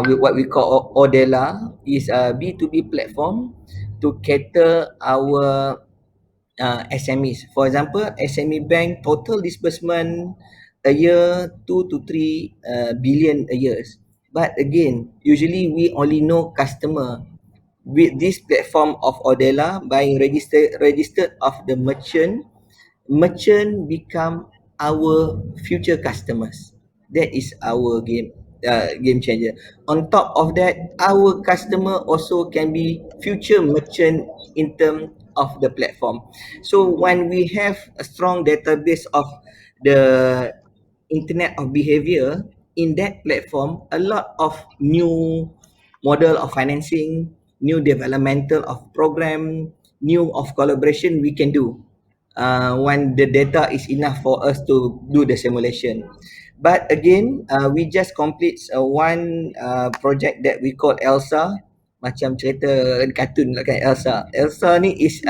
Speaker 17: with what we call wa.link, is a B2B platform to cater our SMEs. For example, SME Bank total disbursement a year 2 to 3 billion a year. But again, usually we only know customer. With this platform of Odella, buying registered of the merchant become our future customers. That is our game changer. On top of that, our customer also can be future merchant in terms of the platform. So when we have a strong database of the internet of behavior in that platform, a lot of new model of financing, new developmental of program, new of collaboration we can do when the data is enough for us to do the simulation. But again, we just complete one project that we call Elsa, macam cerita kartun lah kan Elsa. Elsa ni is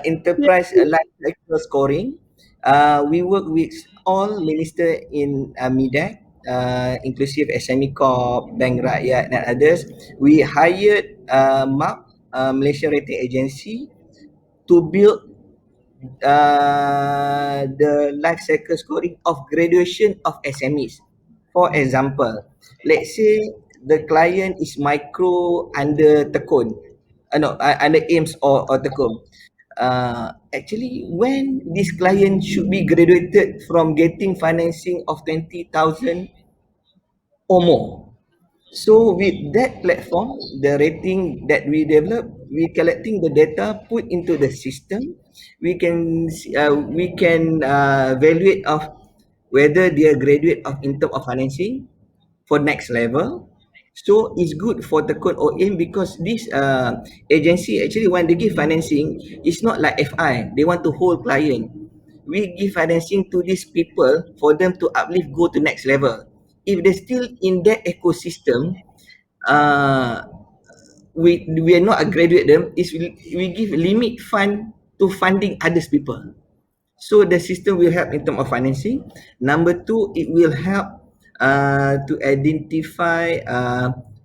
Speaker 17: enterprise life cycle scoring. We work with all minister in MIDAC, inclusive SME Corp, Bank Rakyat dan others. We hired MAP, Malaysia Rating Agency, to build the life cycle scoring of graduation of SMEs. For example, let's say the client is micro under tekun, under AIMS or tekun. Actually, when this client should be graduated from getting financing of 20,000 or more. So with that platform, the rating that we develop, we collecting the data, put into the system. We can evaluate of whether they are graduate of in term of financing for next level. So it's good for Tekun or AIM because this agency actually when they give financing, it's not like FI. They want to hold client. We give financing to these people for them to uplift, go to next level. If they're still in that ecosystem, we are not graduate them. Is we give limit fund to funding others people. So the system will help in terms of financing. Number two, it will help to identify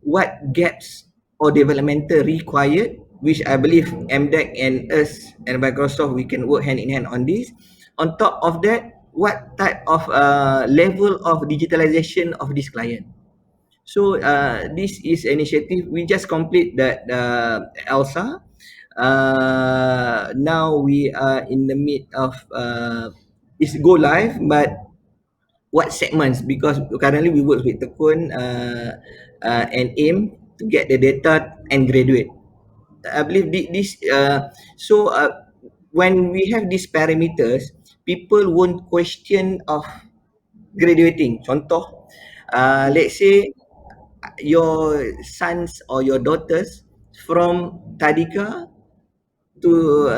Speaker 17: what gaps or developmental required, which I believe MDEC and us and Microsoft we can work hand in hand on this. On top of that, what type of level of digitalization of this client. So this is initiative. We just complete that ELSA. Now we are in the mid of it's go live, but what segments? Because currently we work with Tekun and AIM to get the data and graduate. I believe this. When we have these parameters, people won't question of graduating. Contoh, let's say your sons or your daughters from Tadika to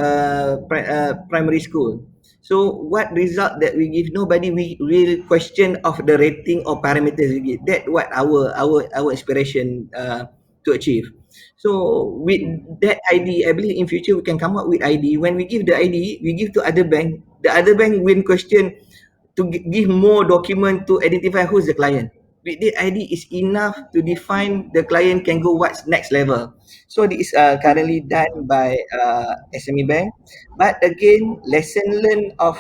Speaker 17: primary school. So what result that we give? Nobody we will question of the rating or parameters we give. That what our inspiration to achieve. So with that ID, I believe in future we can come up with ID. When we give the ID, we give to other bank. The other bank will question to give more document to identify who's the client. With the ID is enough to define the client can go what's next level. So this is currently done by SME Bank. But again, lesson learned of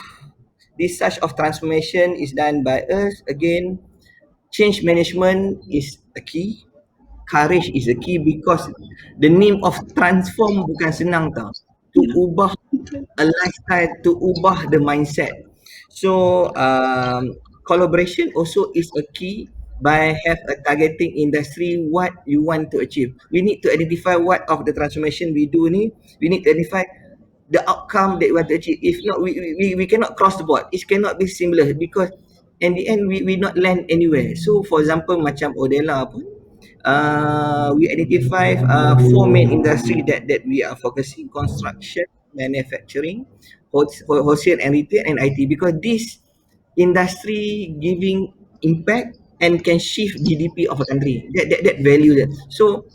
Speaker 17: this such of transformation is done by us. Again, change management is a key. Courage is a key because the name of transform bukan senang tau. To ubah a lifestyle, to ubah the mindset. So collaboration also is a key by have a targeting industry what you want to achieve. We need to identify what of the transformation we do ni. We need to identify the outcome that we want to achieve. If not, we cannot cross the board. It cannot be similar because in the end we not land anywhere. So for example macam Odella pun, we identify 4 main industry that we are focusing: construction, manufacturing, wholesale and retail, and IT, because this industry giving impact and can shift GDP of a country. That value there. So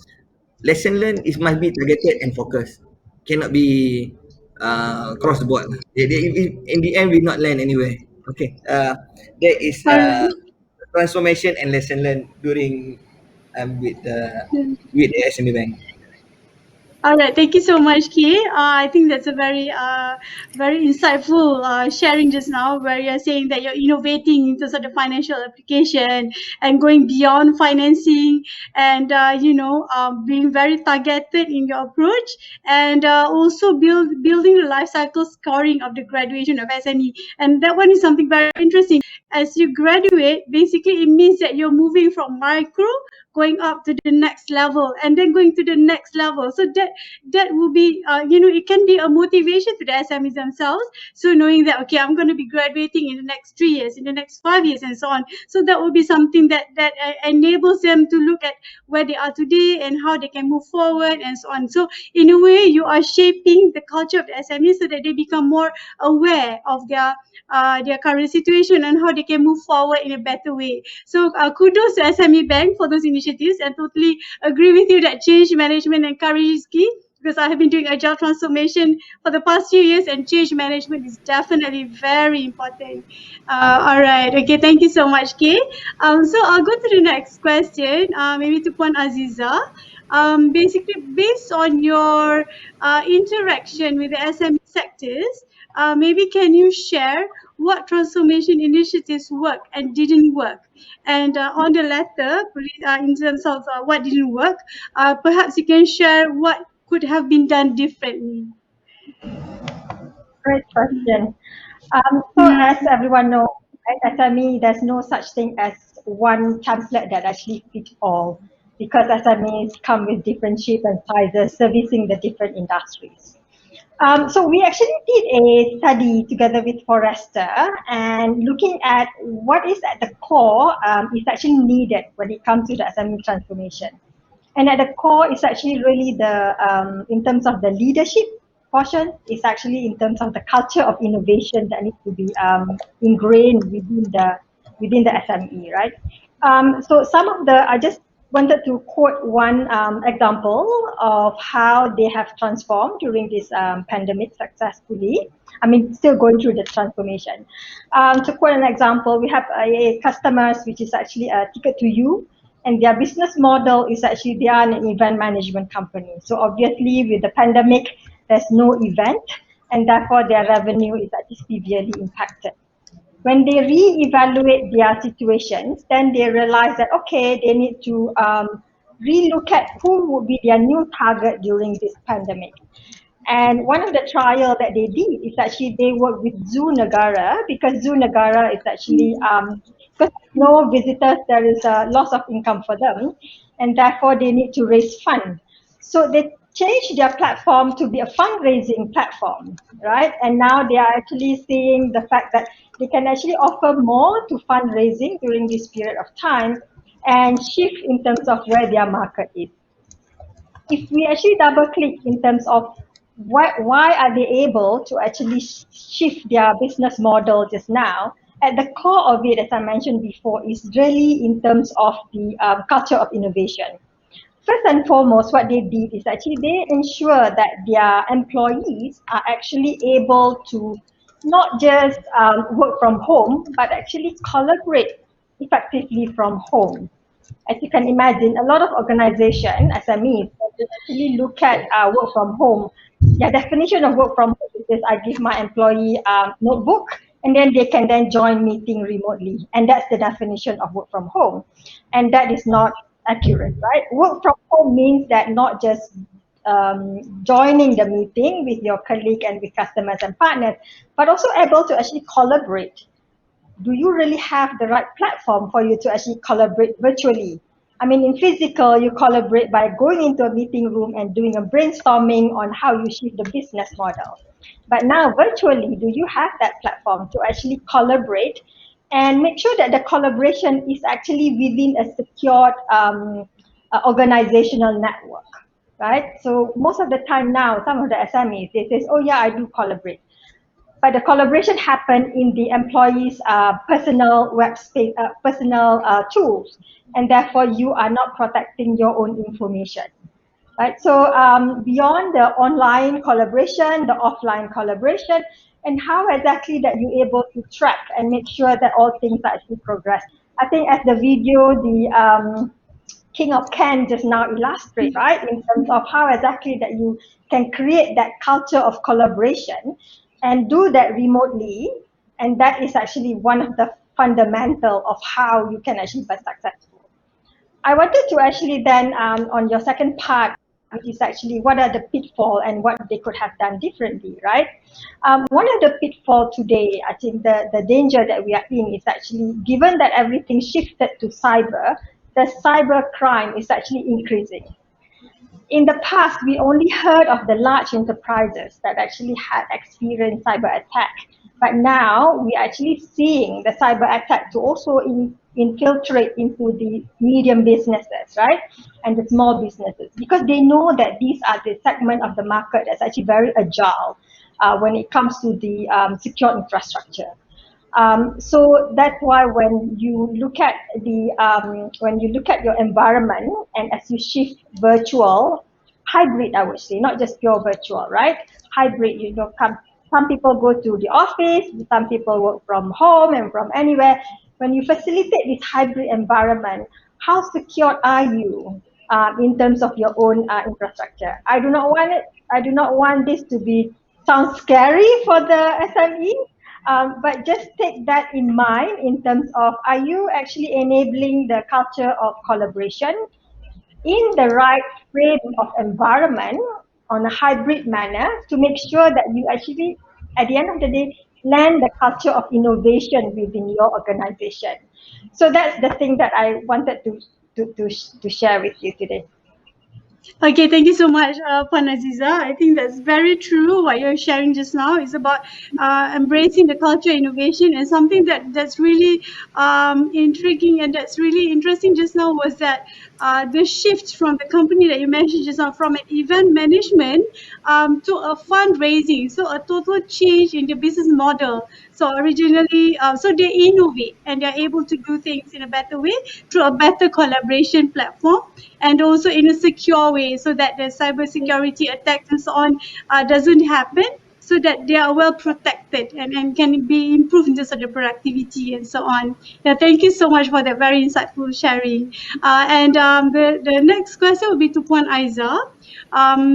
Speaker 17: lesson learned is must be targeted and focused. Cannot be cross the board. In the end, we not land anywhere. Okay. That is transformation and lesson learned during with the SME Bank.
Speaker 15: All right, thank you so much, Kay. I think that's a very insightful sharing just now, where you're saying that you're innovating in terms of the financial application and going beyond financing, and being very targeted in your approach, and also building the life cycle scoring of the graduation of SME. And that one is something very interesting. As you graduate, basically it means that you're moving from micro going up to the next level and then going to the next level. So that will be, it can be a motivation to the SMEs themselves. So knowing that, okay, I'm going to be graduating in the next 3 years, in the next 5 years and so on. So that will be something that enables them to look at where they are today and how they can move forward and so on. So in a way, you are shaping the culture of the SMEs so that they become more aware of their current situation and how they can move forward in a better way. So kudos to SME Bank for those initiatives, and totally agree with you that change management and courage is key, because I have been doing agile transformation for the past few years, and change management is definitely very important. All right, okay, thank you so much, Kay. So I'll go to the next question, maybe to Puan Aziza. Basically, based on your interaction with the SME sectors, maybe can you share what transformation initiatives worked and didn't work? And on the latter, in terms of what didn't work, perhaps you can share what could have been done differently.
Speaker 18: Great question. So as everyone knows, at SME, there's no such thing as one template that actually fits all, because SMEs come with different shape and sizes, servicing the different industries. So we actually did a study together with Forrester, and looking at what is at the core is actually needed when it comes to the SME transformation. And at the core is actually really the, in terms of the leadership portion, is actually in terms of the culture of innovation that needs to be ingrained within the SME, right? So some of the, I just wanted to quote one example of how they have transformed during this pandemic successfully. I mean, still going through the transformation. To quote an example, we have a customers which is actually a Ticket to You, and their business model is actually they are an event management company. So obviously with the pandemic, there's no event, and therefore their revenue is actually severely impacted. When they re-evaluate their situations, then they realize that, okay, they need to re-look at who would be their new target during this pandemic. And one of the trials that they did is actually they work with Zoo Negara, because Zoo Negara is actually, because no visitors, there is a loss of income for them, and therefore they need to raise funds. So they changed their platform to be a fundraising platform, right? And now they are actually seeing the fact that they can actually offer more to fundraising during this period of time and shift in terms of where their market is. If we actually double click in terms of why are they able to actually shift their business model just now, at the core of it, as I mentioned before, is really in terms of the culture of innovation. First and foremost, what they did is actually they ensure that their employees are actually able to not just work from home, but actually collaborate effectively from home. As you can imagine, a lot of organizations, SMEs, actually look at work from home. Their definition of work from home is I give my employee a notebook, and then they can then join meeting remotely. And that's the definition of work from home. And that is not accurate, right? Work from home means that not just joining the meeting with your colleague and with customers and partners, but also able to actually collaborate. Do you really have the right platform for you to actually collaborate virtually? I mean, in physical, you collaborate by going into a meeting room and doing a brainstorming on how you shift the business model. But now virtually, do you have that platform to actually collaborate and make sure that the collaboration is actually within a secured organizational network, right? So most of the time now, some of the SMEs, they say, oh yeah, I do collaborate. But the collaboration happen in the employees' personal web space, personal tools, and therefore you are not protecting your own information, right? So beyond the online collaboration, the offline collaboration, and how exactly that you're able to track and make sure that all things actually progress. I think as the video, the King of Ken just now illustrate, right, in terms of how exactly that you can create that culture of collaboration and do that remotely, and that is actually one of the fundamental of how you can actually be successful. I wanted to actually then, on your second part, which is actually what are the pitfalls and what they could have done differently, right? One of the pitfalls today, I think the danger that we are in is actually, given that everything shifted to cyber, the cyber crime is actually increasing. In the past, we only heard of the large enterprises that actually had experienced cyber attack. But now we're actually seeing the cyber attack to also infiltrate into the medium businesses, right? And the small businesses, because they know that these are the segment of the market that's actually very agile when it comes to the secure infrastructure. So that's why when you look at your environment, and as you shift virtual, hybrid, I would say, not just pure virtual, right? Hybrid, some people go to the office, some people work from home and from anywhere. When you facilitate this hybrid environment, how secure are you in terms of your own infrastructure? I do not want this to sound scary for the SME. But just take that in mind in terms of, are you actually enabling the culture of collaboration in the right frame of environment on a hybrid manner to make sure that you actually, at the end of the day, land the culture of innovation within your organization. So that's the thing that I wanted to share with you today.
Speaker 15: Okay, thank you so much, Puan Aziza. I think that's very true. What you're sharing just now is about embracing the culture innovation, and something that's really intriguing and that's really interesting just now was that the shift from the company that you mentioned just now, from an event management to a fundraising, so a total change in the business model. So originally, so they innovate and they're able to do things in a better way through a better collaboration platform, and also in a secure way, so that the cybersecurity attacks and so on doesn't happen, so that they are well protected and can be improved in terms of the productivity and so on. Yeah, thank you so much for that very insightful sharing. And the next question will be to Puan Aiza.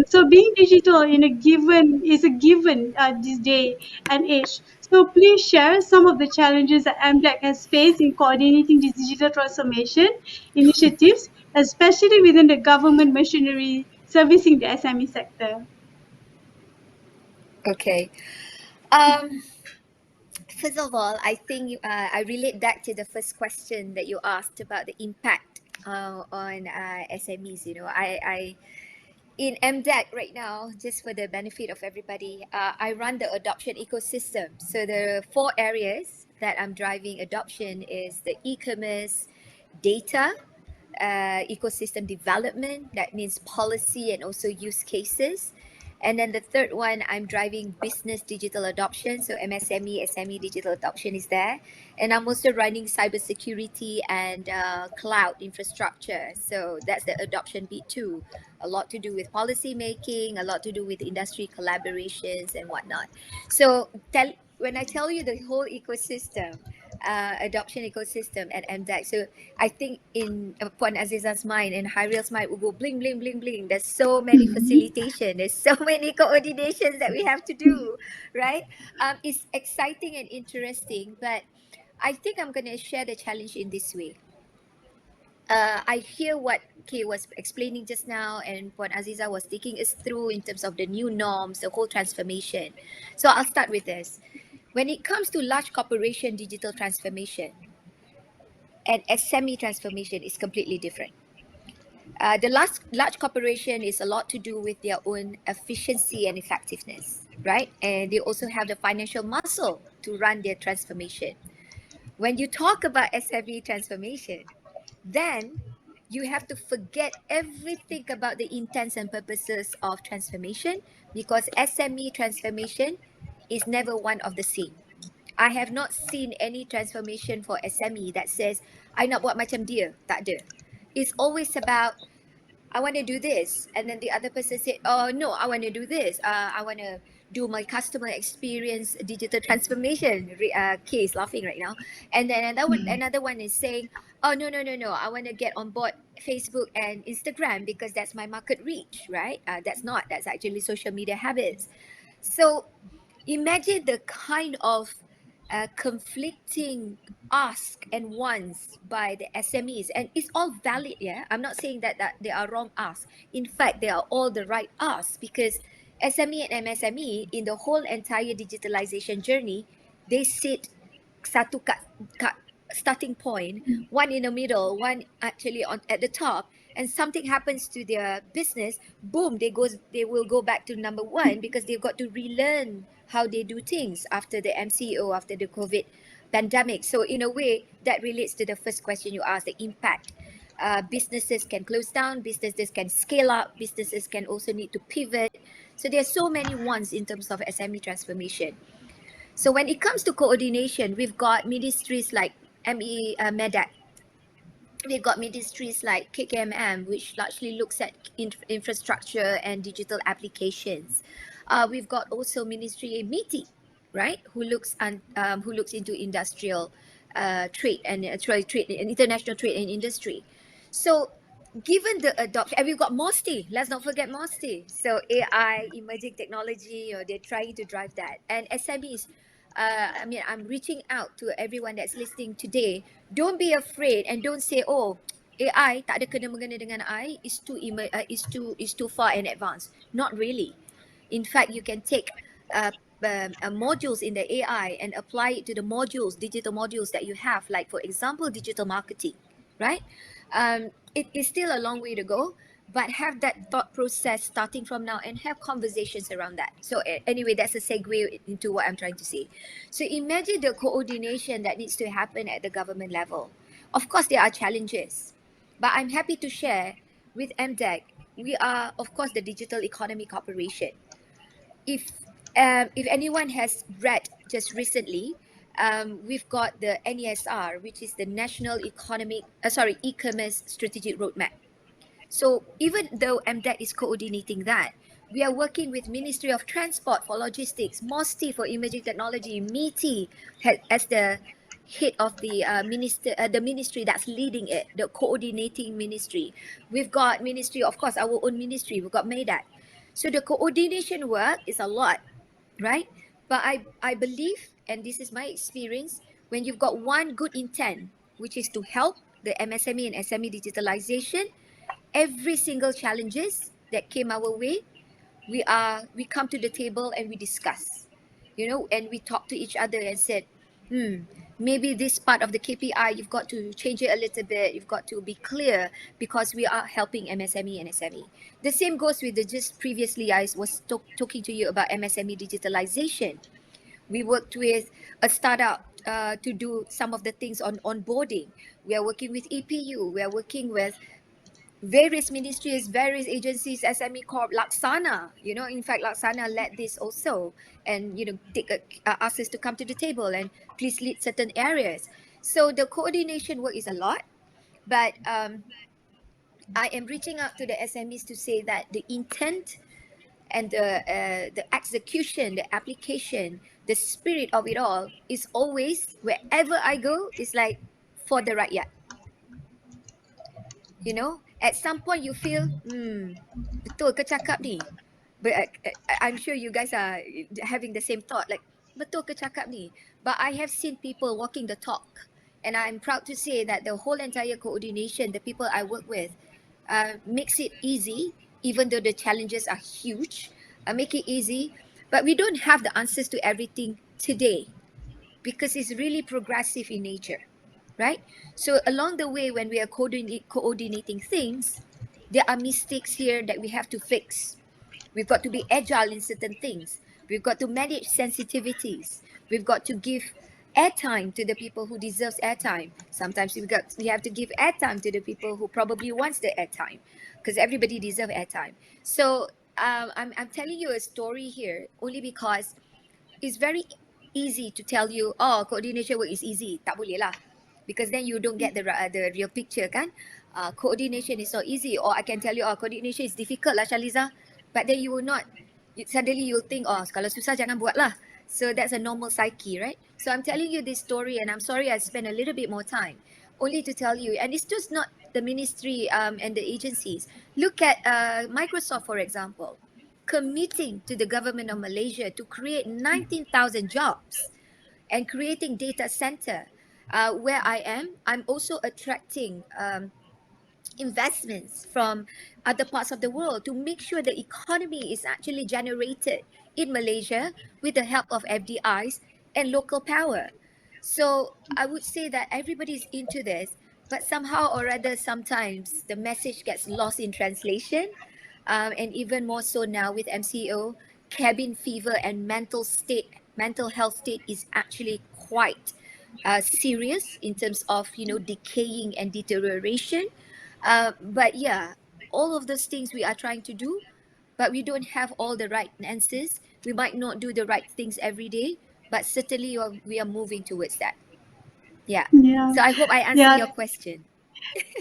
Speaker 15: So being digital is a given this day and age. So please share some of the challenges that MDEC has faced in coordinating these digital transformation initiatives, especially within the government machinery servicing the SME sector.
Speaker 16: Okay. First of all, I think I relate back to the first question that you asked about the impact on SMEs. I in MDEC right now, just for the benefit of everybody, I run the adoption ecosystem. So the 4 areas that I'm driving adoption is the e-commerce, data, ecosystem development, that means policy and also use cases. And then the third one, I'm driving business digital adoption. So MSME, SME digital adoption is there. And I'm also running cybersecurity and cloud infrastructure. So that's the adoption bit too. A lot to do with policy making, a lot to do with industry collaborations and whatnot. So when I tell you the whole ecosystem, adoption ecosystem at MDEC, so I think in Puan Aziza's mind and Hariel's mind will go bling, bling, bling, bling. There's so many facilitation, there's so many coordinations that we have to do, right? It's exciting and interesting, but I think I'm going to share the challenge in this way. I hear what Kay was explaining just now, and Puan Aziza was taking us through in terms of the new norms, the whole transformation. So I'll start with this. When it comes to large corporation digital transformation and SME transformation is completely different. The large corporation is a lot to do with their own efficiency and effectiveness, right? And they also have the financial muscle to run their transformation. When you talk about SME transformation, then you have to forget everything about the intents and purposes of transformation, because SME transformation is never one of the same. I have not seen any transformation for SME that says, I nak buat macam dia. Tak ada. It's always about, I want to do this. And then the other person said, oh no, I want to do this. I want to do my customer experience digital transformation. Kay is laughing right now. And then another one is saying, oh no, I want to get on board Facebook and Instagram because that's my market reach, right? That's actually social media habits. So imagine the kind of conflicting ask and wants by the SMEs, and it's all valid. Yeah, I'm not saying that they are wrong asks. In fact, they are all the right asks, because SME and MSME in the whole entire digitalization journey, they sit satu kat starting point, one in the middle, one actually at the top, and something happens to their business, boom, they will go back to number one because they've got to relearn how they do things after the MCO, after the COVID pandemic. So in a way, that relates to the first question you asked, the impact. Businesses can close down, businesses can scale up, businesses can also need to pivot. So there are so many ones in terms of SME transformation. So when it comes to coordination, we've got ministries like MEDAC. We've got ministries like KKMM, which largely looks at infrastructure and digital applications. We've got also Ministry MITI, right, who looks into industrial trade and international trade and industry. So given the adoption, and we've got MOSTI, let's not forget MOSTI. So AI, emerging technology, they're trying to drive that. And SMEs, I'm reaching out to everyone that's listening today. Don't be afraid and don't say, oh, AI tak ada kena-mengena dengan I, is too far and advanced. Not really. In fact, you can take modules in the AI and apply it to the modules, digital modules that you have, like for example, digital marketing, right? It is still a long way to go, but have that thought process starting from now and have conversations around that. So anyway, that's a segue into what I'm trying to say. So imagine the coordination that needs to happen at the government level. Of course, there are challenges, but I'm happy to share with MDEC, we are, of course, the Digital Economy Corporation. If anyone has read just recently, we've got the NESR, which is the National E-commerce Strategic Roadmap. So even though MDEC is coordinating that, we are working with Ministry of Transport for logistics, MOSTI for emerging technology, MITI as the head of the ministry that's leading it, the coordinating ministry. We've got ministry, of course, our own ministry, we've got MEDAC. So the coordination work is a lot, right? But I believe, and this is my experience, when you've got one good intent, which is to help the MSME and SME digitalization, every single challenges that came our way, we come to the table and we discuss, and we talk to each other and said, maybe this part of the KPI, you've got to change it a little bit. You've got to be clear because we are helping MSME and SME. The same goes with just previously, I was talking to you about MSME digitalization. We worked with a startup to do some of the things on onboarding. We are working with EPU. We are working with various ministries, various agencies, SME Corp, Laksana. In fact, Laksana led this also, and asked us to come to the table and please lead certain areas. So the coordination work is a lot, but I am reaching out to the SMEs to say that the intent and the execution, the application, the spirit of it all is always, wherever I go, is like for the rakyat. At some point you feel, betul ke cakap ni? But I'm sure you guys are having the same thought, like, betul ke cakap ni? But I have seen people walking the talk. And I'm proud to say that the whole entire coordination, the people I work with, makes it easy, even though the challenges are huge, make it easy. But we don't have the answers to everything today because it's really progressive in nature. Right? So along the way, when we are coordinating things, there are mistakes here that we have to fix. We've got to be agile in certain things. We've got to manage sensitivities. We've got to give airtime to the people who deserve airtime. Sometimes we have to give airtime to the people who probably wants the airtime, because everybody deserves airtime. So I'm telling you a story here only because it's very easy to tell you, oh, coordination work is easy. Tak boleh lah. Because then you don't get the real picture, kan? Coordination is not easy. Or I can tell you, coordination is difficult lah, Shaliza. But then you will not, suddenly you'll think, kalau susah jangan buat lah. So that's a normal psyche, right? So I'm telling you this story, and I'm sorry I spent a little bit more time only to tell you. And it's just not the ministry and the agencies. Look at Microsoft, for example, committing to the government of Malaysia to create 19,000 jobs and creating data center. Where I am, I'm also attracting investments from other parts of the world to make sure the economy is actually generated in Malaysia with the help of FDIs and local power. So I would say that everybody's into this, but somehow or other, sometimes the message gets lost in translation. And even more so now with MCO, cabin fever and mental health state is actually quite serious in terms of, decaying and deterioration. But yeah, all of those things we are trying to do, but we don't have all the right answers. We might not do the right things every day, but certainly we are moving towards that. Yeah. So I hope I answered your question.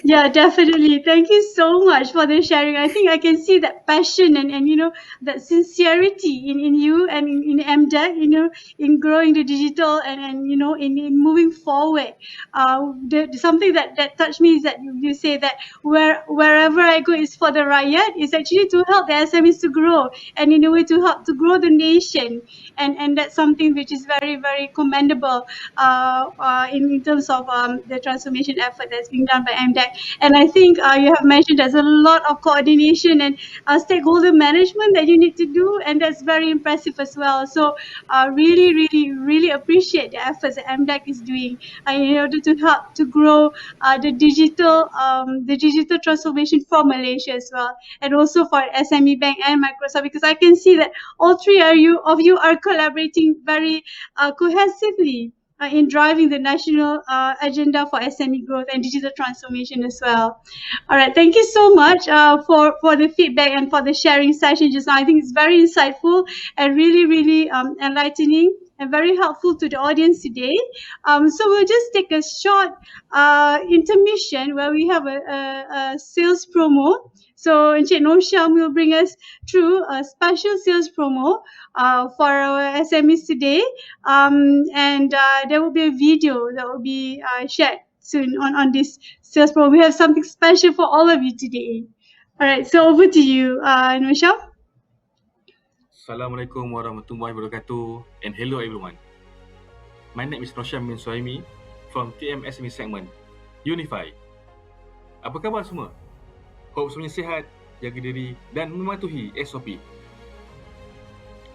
Speaker 15: Yeah, definitely. Thank you so much for the sharing. I think I can see that passion and that sincerity in you and in MDEC, in growing the digital and in moving forward. Something that touched me is that you say that wherever I go is for the rakyat, is actually to help the SMEs to grow and in a way to help to grow the nation. And that's something which is very, very commendable in terms of the transformation effort that's being done by MDEC. And I think you have mentioned there's a lot of coordination and stakeholder management that you need to do, and that's very impressive as well. So really, really, really appreciate the efforts that MDEC is doing in order to help to grow the digital transformation for Malaysia as well, and also for SME Bank and Microsoft, because I can see that all three of you are collaborating very cohesively in driving the national agenda for SME growth and digital transformation as well. All right, thank you so much for the feedback and for the sharing session just now. I think it's very insightful and really, really enlightening and very helpful to the audience today. So we'll just take a short intermission where we have a sales promo. So Encik Nosham will bring us through a special sales promo for our SMEs today. And there will be a video that will be shared soon on this sales promo. We have something special for all of you today. All right, so over to you, Nosham.
Speaker 19: Assalamualaikum warahmatullahi wabarakatuh, and hello everyone. My name is Nosham bin Suhaimi from TMSME segment Unifi. Apa khabar semua? Hope semuanya sihat, jaga diri dan mematuhi SOP.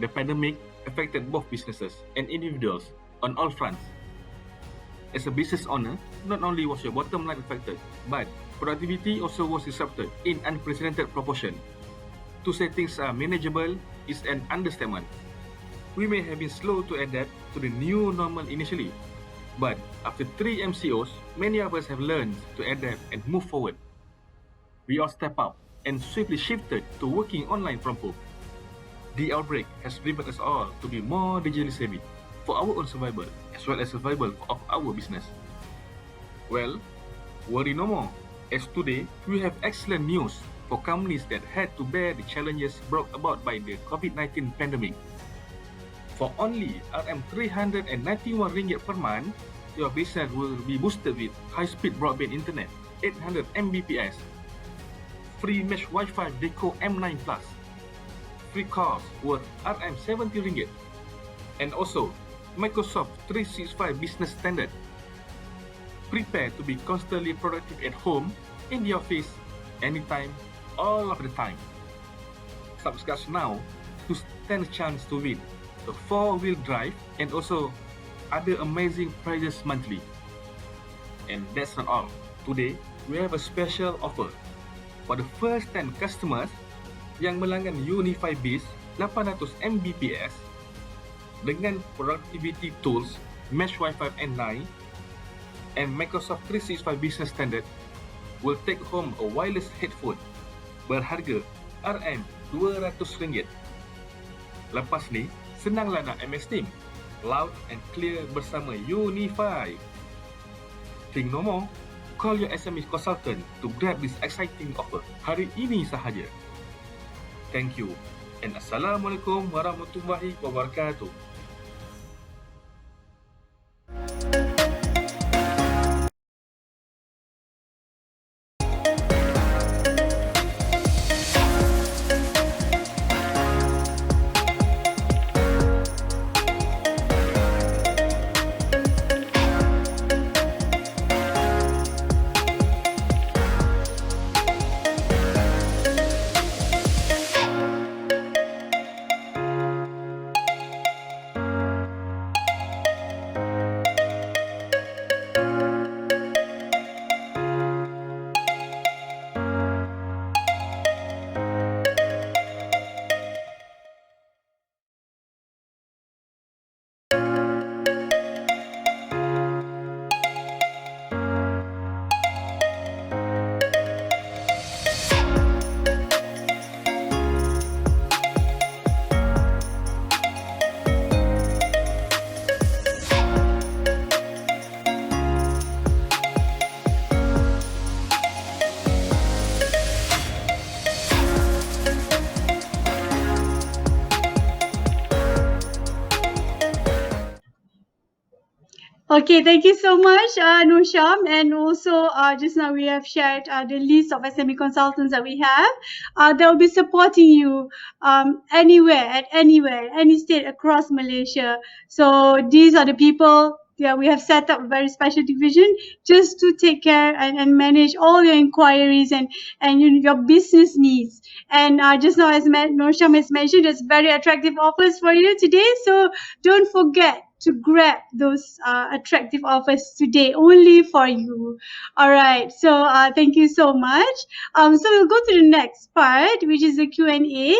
Speaker 19: The pandemic affected both businesses and individuals on all fronts. As a business owner, not only was your bottom line affected, but productivity also was disrupted in unprecedented proportion. To say things are manageable is an understatement. We may have been slow to adapt to the new normal initially, but after 3 MCOs, many of us have learned to adapt and move forward. We all step up and swiftly shifted to working online from home. The outbreak has driven us all to be more digitally savvy for our own survival as well as survival of our business. Well, worry no more, as today we have excellent news for companies that had to bear the challenges brought about by the COVID-19 pandemic. For only RM391 per month, your business will be boosted with high-speed broadband internet, 800 Mbps, free mesh Wi-Fi Deco M9 Plus, free calls worth RM70, and also Microsoft 365 Business Standard. Prepare to be constantly productive at home, in the office, anytime, all of the time. Subscribe now to stand a chance to win a 4-wheel drive and also other amazing prizes monthly. And that's not all. Today, we have a special offer. For the first 10 customers yang melanggan Unifi Biz 800 Mbps dengan productivity tools Mesh Wi-Fi N9 and Microsoft 365 Business Standard will take home a wireless headphone berharga RM200. Lepas ni, senanglah nak MS Team, loud and clear bersama Unifi. Think no more. Call your SME consultant to grab this exciting offer hari ini sahaja. Thank you and Assalamualaikum warahmatullahi wabarakatuh.
Speaker 15: Okay, thank you so much, Nosham. And also, just now we have shared the list of SME consultants that we have that will be supporting you anywhere, any state across Malaysia. So these are the people. Yeah, we have set up a very special division just to take care and manage all your inquiries and your business needs. And just now, as Nosham has mentioned, there's very attractive offers for you today. So don't forget to grab those attractive offers today, only for you. All right. So thank you so much. So we'll go to the next part, which is the Q&A.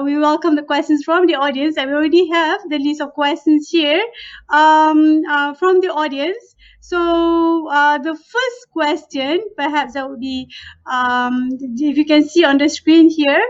Speaker 15: We welcome the questions from the audience, and we already have the list of questions here from the audience. So the first question, perhaps that would be, if you can see on the screen here,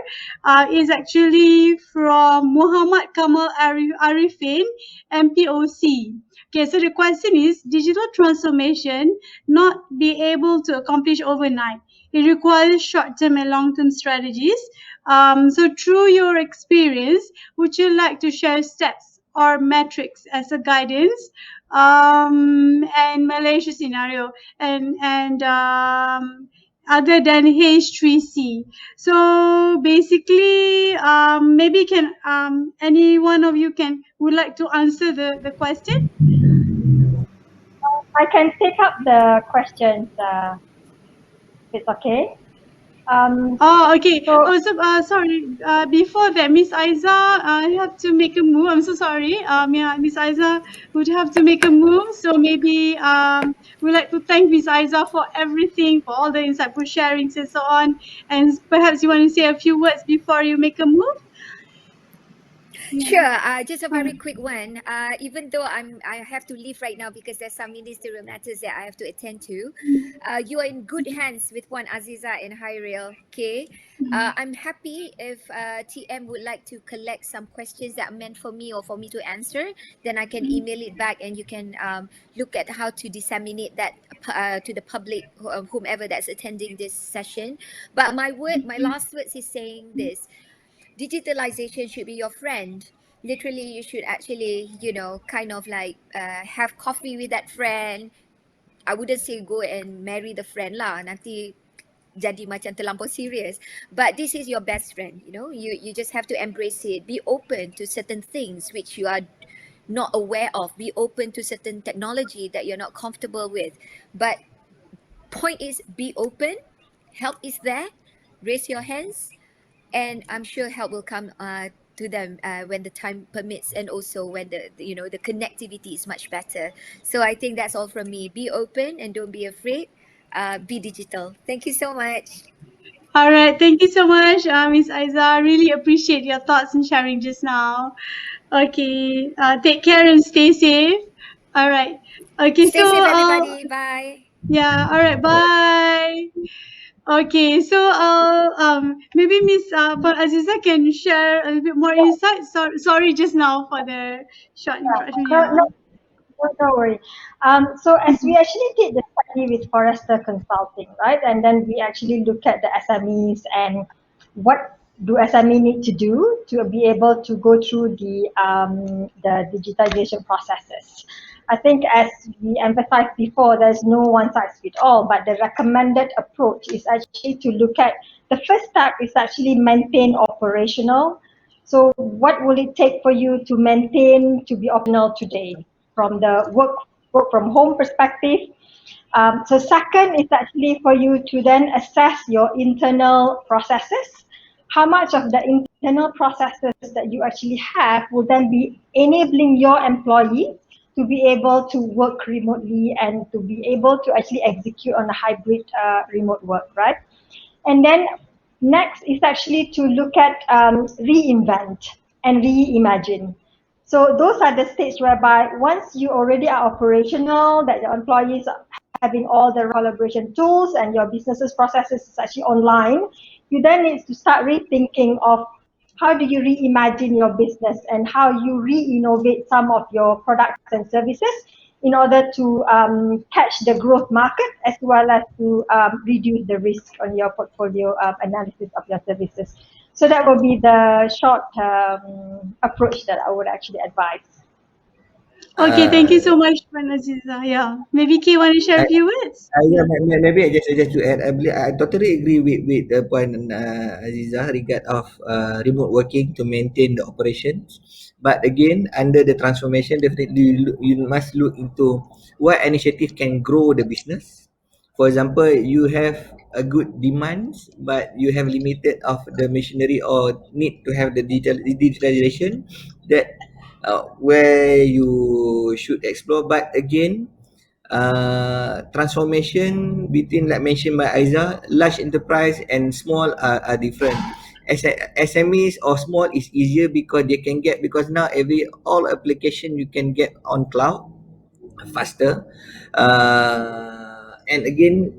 Speaker 15: is actually from Muhammad Kamal Arifin, MPOC. Okay, so the question is, digital transformation not be able to accomplish overnight. It requires short-term and long-term strategies. So through your experience, would you like to share steps or metrics as a guidance and Malaysia scenario and other than H3C? So basically, maybe can any one of you would like to answer the question?
Speaker 18: I can pick up the questions. If it's okay.
Speaker 15: Okay. So, sorry. Before that, Miss Aiza, you have to make a move. I'm so sorry. Yeah, Miss Aiza would have to make a move. So maybe we'd like to thank Miss Aiza for everything, for all the insightful sharings and so on. And perhaps you want to say a few words before you make a move.
Speaker 16: Sure. Just a very quick one. Even though I have to leave right now because there's some ministerial matters that I have to attend to. You are in good hands with Puan Aziza and Hairil. Okay. I'm happy if TM would like to collect some questions that are meant for me or for me to answer. Then I can email it back, and you can look at how to disseminate that to the public, whomever that's attending this session. But my last words is saying this. Digitalization should be your friend. Literally, you should actually, kind of like have coffee with that friend. I wouldn't say go and marry the friend lah. Nanti jadi macam terlampau serious. But this is your best friend, You just have to embrace it. Be open to certain things which you are not aware of. Be open to certain technology that you're not comfortable with. But point is, be open. Help is there. Raise your hands. And I'm sure help will come to them when the time permits, and also when the connectivity is much better. So I think that's all from me. Be open and don't be afraid. Be digital. Thank you so much.
Speaker 15: All right, thank you so much, Miss Aiza. Really appreciate your thoughts and sharing just now. Okay, take care and stay safe. All right. Okay,
Speaker 16: stay safe, everybody. Bye.
Speaker 15: Yeah. All right. Bye. Okay, so maybe Miss Puan Aziza can share a little bit more insight. Sorry just now for the short introduction.
Speaker 18: No worry. So as we actually did the study with Forrester Consulting, right, and then we actually look at the SMEs and what do SME need to do to be able to go through the digitization processes. I think as we emphasized before, there's no one size fits all, but the recommended approach is actually to look at, the first step is actually maintain operational. So what will it take for you to maintain, to be operational today from the work from home perspective? So second is actually for you to then assess your internal processes. How much of the internal processes that you actually have will then be enabling your employee to be able to work remotely and to be able to actually execute on a hybrid remote work, right? And then next is actually to look at reinvent and reimagine. So those are the stages whereby once you already are operational, that your employees are having all the collaboration tools and your business's processes is actually online, you then need to start rethinking of how do you reimagine your business and how you re-innovate some of your products and services in order to catch the growth market as well as to reduce the risk on your portfolio analysis of your services. So that will be the short approach that I would actually advise.
Speaker 15: Okay, thank you so much, Aziza. Yeah, maybe Kay want to share a few words.
Speaker 17: Yeah, maybe I just to add. I totally agree with the point Aziza regard of remote working to maintain the operations. But again, under the transformation, definitely you must look into what initiative can grow the business. For example, you have a good demands, but you have limited of the machinery or need to have the digitalization that where you should explore. But again, transformation between, like mentioned by Aiza, large enterprise and small are different. SMEs or small is easier because they can get, because now all application you can get on cloud faster. And again,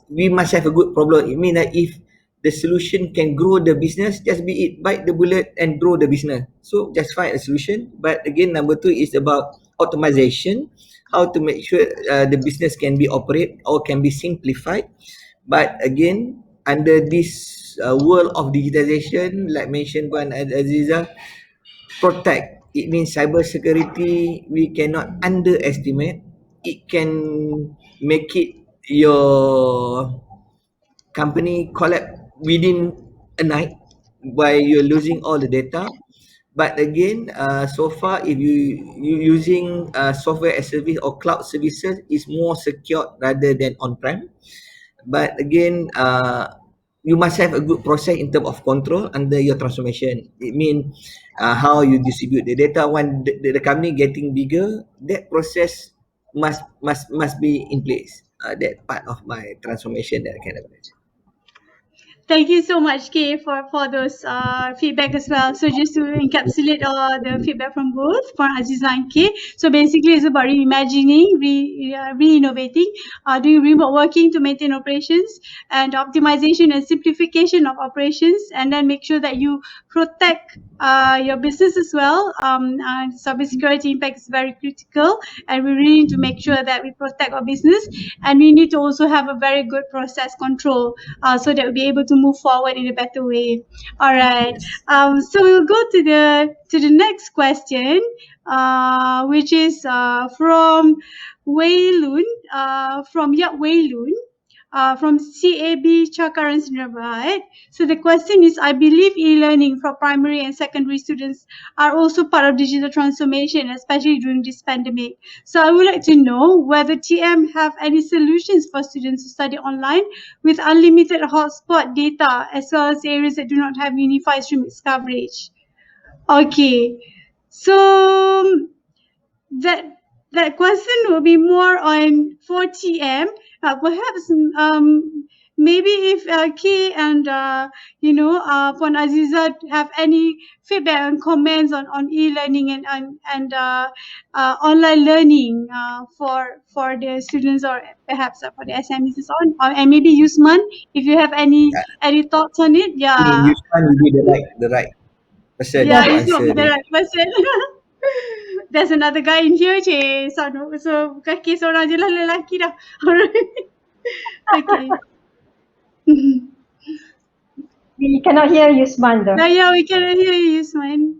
Speaker 17: we must have a good problem. It means that if the solution can grow the business, just be it, bite the bullet and grow the business. So just find a solution. But again, number 2 is about optimization, how to make sure the business can be operate or can be simplified. But again, under this world of digitization, like mentioned by Aziza, protect. It means cyber security, we cannot underestimate. It can make it your company collapse within a night while you're losing all the data. But again, so far, if you using software as service or cloud services, is more secure rather than on-prem. But again, you must have a good process in terms of control under your transformation. It means how you distribute the data. When the company getting bigger, that process must be in place. That part of my transformation that I can imagine.
Speaker 15: Thank you so much, Kay, for those feedback as well. So just to encapsulate the feedback from both, for Aziza and Kay. So basically, it's about reimagining, re-innovating, doing remote working to maintain operations, and optimization and simplification of operations, and then make sure that you protect your business as well. Cybersecurity impact is very critical, and we really need to make sure that we protect our business, and we need to also have a very good process control so that we'll be able to move forward in a better way. All right. So we'll go to the next question, which is from Wei Lun, from Yap Wei Lun. From CAB Cakaran Sdn. So the question is, I believe e-learning for primary and secondary students are also part of digital transformation, especially during this pandemic. So I would like to know whether TM have any solutions for students to study online with unlimited hotspot data, as well as areas that do not have Unifi stream coverage. Okay, so that question will be more on for TM. Perhaps maybe if Kay and Puan Aziza have any feedback and comments on e-learning and online learning for the students, or perhaps for the SMEs on, and maybe Yusman, if you have any thoughts on it. Yeah,
Speaker 17: Yusman will be the right person to answer.
Speaker 15: The right person. There's another guy in here, Cik. So kaki seorang je lah lelaki dah. Alright. Okay.
Speaker 18: We cannot hear Yusman though.
Speaker 15: Yeah, we cannot hear you, Yusman.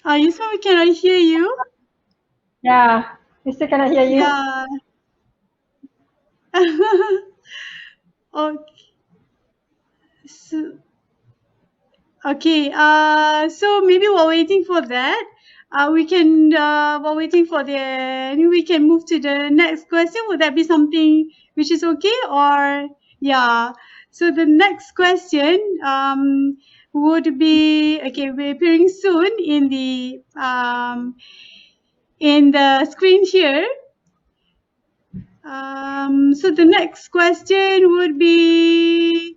Speaker 15: Yusman, we cannot hear you.
Speaker 18: Yeah, we still cannot hear you.
Speaker 15: Yeah. Okay. So maybe while waiting for that, we can we can move to the next question. Would that be something which is okay, or yeah? So the next question would be, okay, we're appearing soon in the screen here. So the next question would be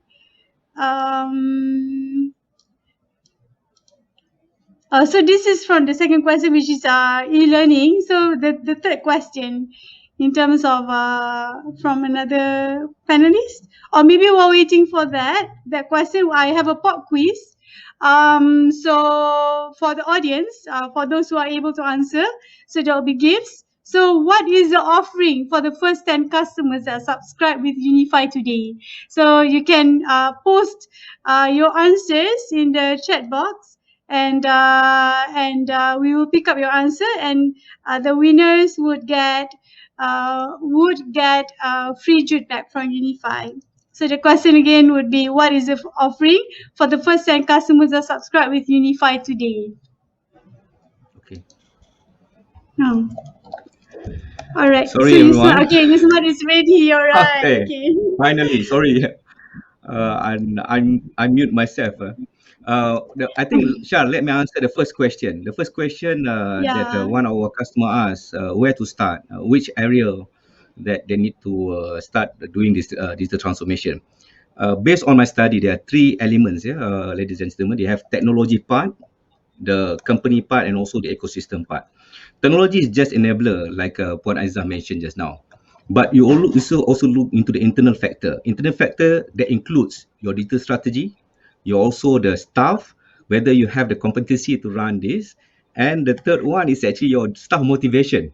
Speaker 15: so this is from the second question, which is e-learning. So the third question, in terms of from another panelist, or maybe while waiting for that question, I have a pop quiz. So for the audience, for those who are able to answer, so there will be gifts. So what is the offering for the first 10 customers that subscribe with Unifi today? So you can post your answers in the chat box, and we will pick up your answer, and the winners would get free jute bag from Unifi. So the question again would be, what is the offering for the first 10 customers that subscribe with Unifi today?
Speaker 14: Okay.
Speaker 15: All right.
Speaker 14: Sorry,
Speaker 15: so
Speaker 14: everyone.
Speaker 15: Okay, Yusman is ready. All right. Okay.
Speaker 14: Finally, sorry. I mute myself. I think, Shah, let me answer the first question. The first question that one of our customer asked, where to start, which area that they need to start doing this digital transformation. Based on my study, there are three elements, ladies and gentlemen. They have technology part, the company part, and also the ecosystem part. Technology is just enabler, like Puan Aizah mentioned just now. But you also look into the internal factor. Internal factor that includes your digital strategy, you also the staff, whether you have the competency to run this, and the third one is actually your staff motivation.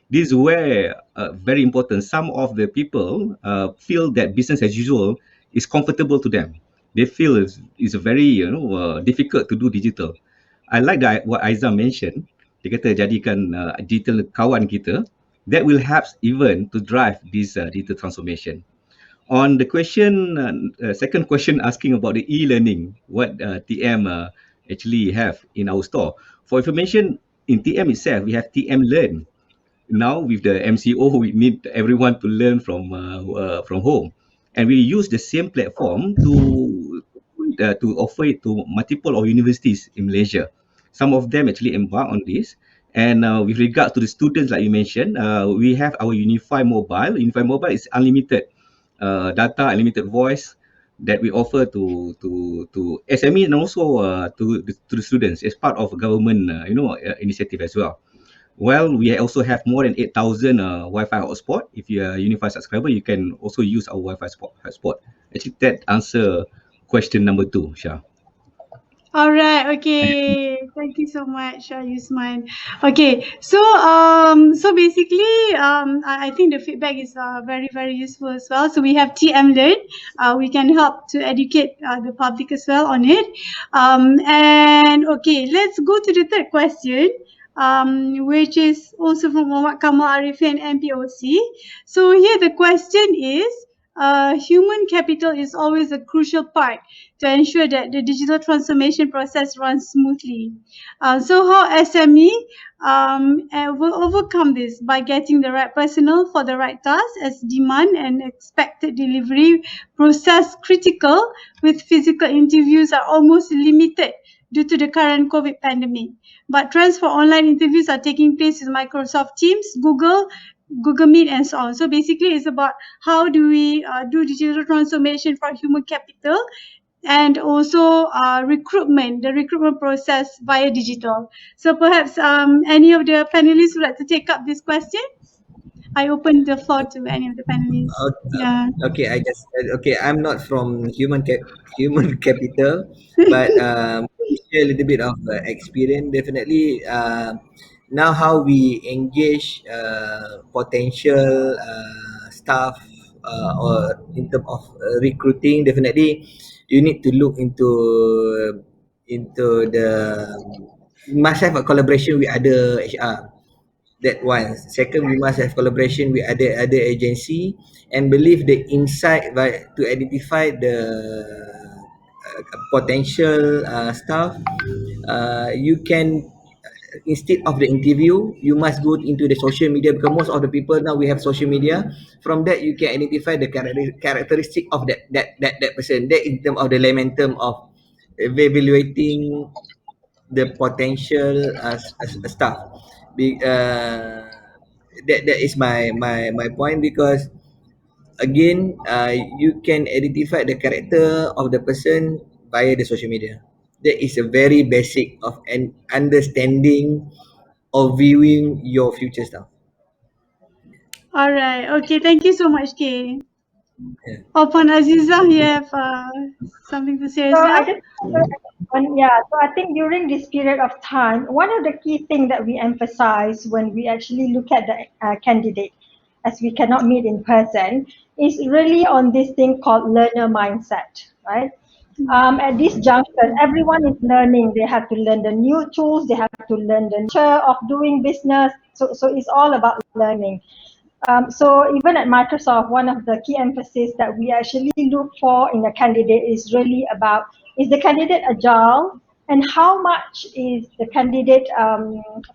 Speaker 14: This is where very important. Some of the people feel that business as usual is comfortable to them. They feel it's very difficult to do digital. I like that what Aizah mentioned. Dia kata jadikan digital kawan kita. That will help even to drive this digital transformation. On the question, second question asking about the e-learning, what TM actually have in our store. For information, in TM itself, we have TM Learn. Now with the MCO, we need everyone to learn from home, and we use the same platform to offer it to multiple of universities in Malaysia. Some of them actually embark on this. And with regard to the students, like you mentioned, we have our Unifi Mobile. Unifi Mobile is unlimited data, unlimited voice that we offer to SME and also to the students as part of government initiative as well. Well, we also have more than 8,000 Wi-Fi hotspot. If you are a Unifi subscriber, you can also use our Wi-Fi hotspot. Actually, that answer question number 2, Shah.
Speaker 15: All right. Okay. Thank you so much, Yusman. Okay. So basically, I think the feedback is very, very useful as well. So we have TM Learn. We can help to educate the public as well on it. And okay, let's go to the third question. Which is also from Muhammad Kamal Arifin, MPOC. So here the question is, human capital is always a crucial part to ensure that the digital transformation process runs smoothly. So how SME will overcome this by getting the right personnel for the right task, as demand and expected delivery process critical with physical interviews are almost limited due to the current COVID pandemic. But trends for online interviews are taking place with Microsoft Teams, Google Meet, and so on. So basically, it's about how do we do digital transformation for human capital, and also recruitment, the recruitment process via digital. So perhaps any of the panelists would like to take up this question. I open the floor to any of the panelists.
Speaker 17: Okay, I'm not from human capital, but share a little bit of experience. Definitely, now how we engage potential staff or in terms of recruiting, definitely you need to look into the must have a collaboration with other HR. That one. Second, we must have collaboration with other agency and believe the insight to identify the potential staff. You can instead of the interview, you must go into the social media, because most of the people now we have social media. From that, you can identify the characteristic of that person. That in terms of the layman term of evaluating the potential staff. That is my point, because again, you can identify the character of the person via the social media. That is a very basic of an understanding of viewing your future staff.
Speaker 15: All right. Okay. Thank you so much, Kay. Upon Aziza, you have something to say as
Speaker 18: So
Speaker 15: well?
Speaker 18: so I think during this period of time, one of the key things that we emphasize when we actually look at the candidate, as we cannot meet in person, is really on this thing called learner mindset, right? At this junction, everyone is learning. They have to learn the new tools. They have to learn the nature of doing business. So it's all about learning. So even at Microsoft, one of the key emphasis that we actually look for in a candidate is really about, is the candidate agile, and how much is the candidate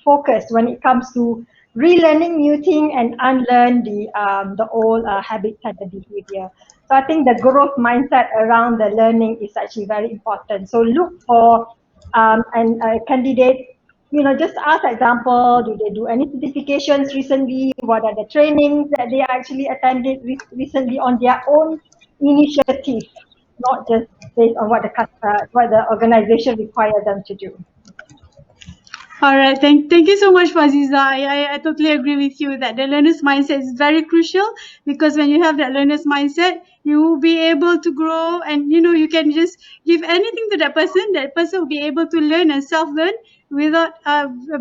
Speaker 18: focused when it comes to relearning new thing and unlearn the old habits and the behavior. So I think the growth mindset around the learning is actually very important. So look for a candidate, just ask example, do they do any certifications recently? What are the trainings that they actually attended recently on their own initiative, not just based on what the organization requires them to do.
Speaker 15: All right, thank you so much, Faziza. I totally agree with you that the learner's mindset is very crucial, because when you have that learner's mindset, you will be able to grow, and you can just give anything to that person will be able to learn and self-learn without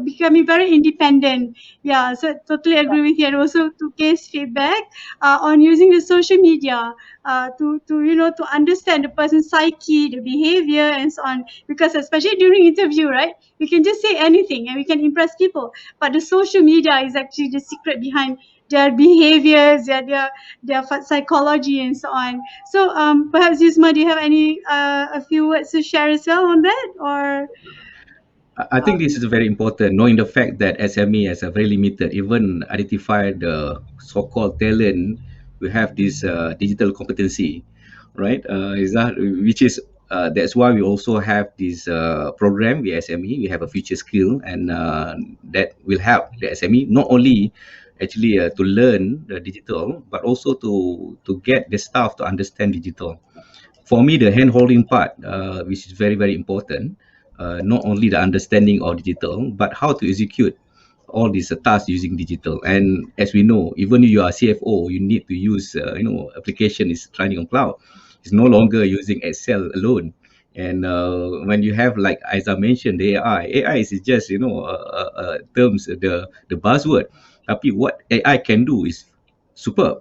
Speaker 15: becoming very independent. Yeah, so totally agree with you. And also to case feedback on using the social media to understand the person's psyche, the behavior, and so on. Because especially during interview, right, we can just say anything and we can impress people. But the social media is actually the secret behind their behaviors, their psychology, and so on. So perhaps Yusma, do you have any a few words to share as well on that, or?
Speaker 14: I think this is very important, knowing the fact that SME is very limited. Even identify the so-called talent, we have this digital competency, right? Is that which is that's why we also have this program with SME. We have a future skill, and that will help the SME not only actually to learn the digital, but also to get the staff to understand digital. For me, the hand-holding part, which is very, very important, not only the understanding of digital, but how to execute all these tasks using digital. And as we know, even if you are CFO, you need to use, application is running on cloud. It's no longer using Excel alone. And when you have, like Aiza mentioned, the AI is just, terms, the buzzword. Tapi what AI can do is superb.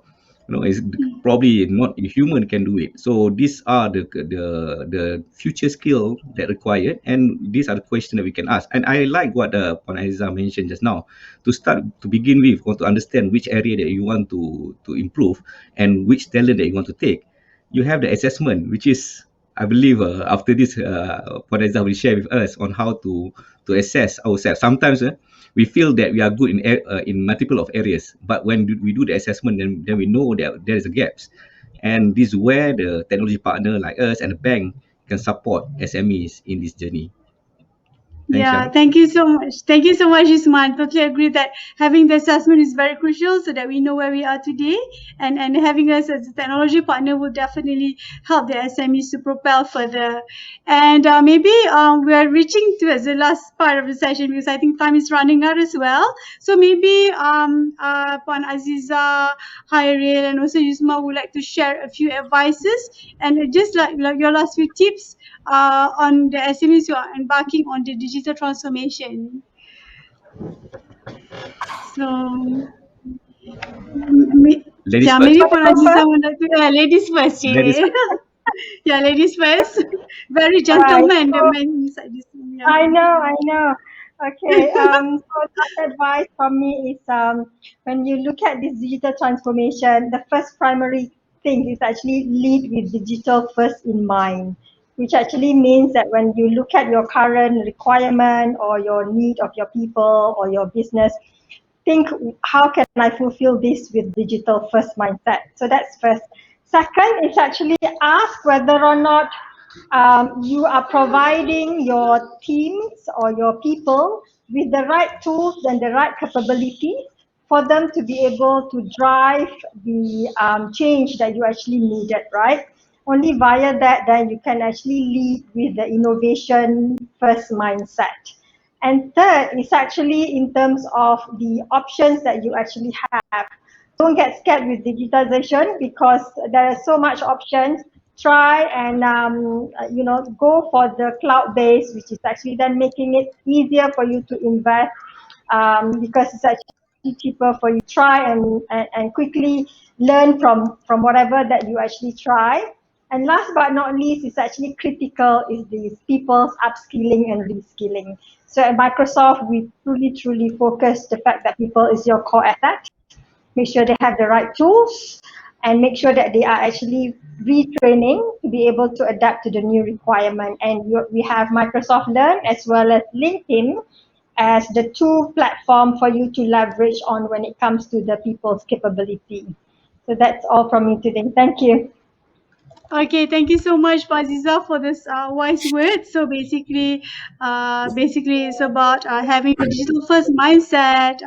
Speaker 14: It's probably not human can do it. So these are the future skill that required, and these are the questions that we can ask. And I like what Puan Aiza mentioned just now. To begin with, want to understand which area that you want to improve and which talent that you want to take. You have the assessment, which is, I believe, after this, Puan Aiza will share with us on how to assess ourselves. Sometimes we feel that we are good in multiple of areas, but when we do the assessment, then we know that there is a gaps, and this is where the technology partner like us and the bank can support SMEs in this journey.
Speaker 15: Thank you so much. Thank you so much, Isman. Totally agree that having the assessment is very crucial so that we know where we are today, and having us as a technology partner will definitely help the SMEs to propel further. And maybe we are reaching towards the last part of the session, because I think time is running out as well. So maybe Puan Aziza, Hairil, and also Yusma would like to share a few advices and just like your last few tips on the SMEs who are embarking on the digital transformation. So,
Speaker 14: ladies first.
Speaker 15: maybe Puan Aziza would like to, ladies first.
Speaker 14: Ladies first.
Speaker 15: Ladies first. Very gentleman, the man inside this room. Yeah.
Speaker 18: I know. Okay, so that advice from me is when you look at this digital transformation, the first primary thing is actually lead with digital first in mind, which actually means that when you look at your current requirement or your need of your people or your business, think, how can I fulfill this with digital first mindset? So that's first. Second is actually ask whether or not you are providing your teams or your people with the right tools and the right capabilities for them to be able to drive the change that you actually needed, right? Only via that, then you can actually lead with the innovation first mindset. And third is actually in terms of the options that you actually have. don't get scared with digitization because there are so much options. Try and go for the cloud-based, which is actually then making it easier for you to invest because it's actually cheaper for you to try and quickly learn from whatever that you actually try. And last but not least, it's actually critical is these people's upskilling and reskilling. So at Microsoft, we truly focus the fact that people is your core asset. Make sure they have the right tools and make sure that they are actually retraining to be able to adapt to the new requirement. And we have Microsoft Learn as well as LinkedIn as the two platform for you to leverage on when it comes to the people's capability. So that's all from me today. Thank you.
Speaker 15: Okay, thank you so much, Aziza, for this wise words. So basically it's about having a digital first mindset,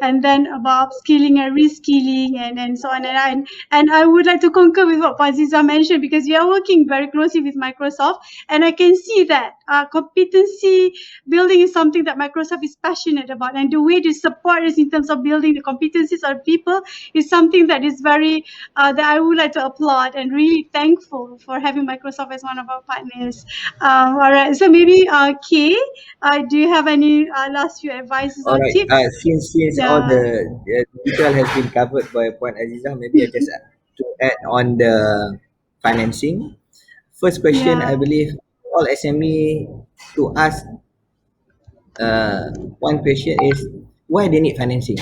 Speaker 15: and then about upskilling and reskilling, and so on. And I would like to concur with what Aziza mentioned, because we are working very closely with Microsoft, and I can see that competency building is something that Microsoft is passionate about, and the way they support us in terms of building the competencies of people is something that is very that I would like to applaud and really thankful for having Microsoft as one of our partners. All right, so maybe Kay, do you have any last few advices or
Speaker 17: Alright,
Speaker 15: tips?
Speaker 17: since all the detail has been covered by Puan Aziza, maybe I just to add on the financing. First question, I believe all SME to ask one question is why they need financing?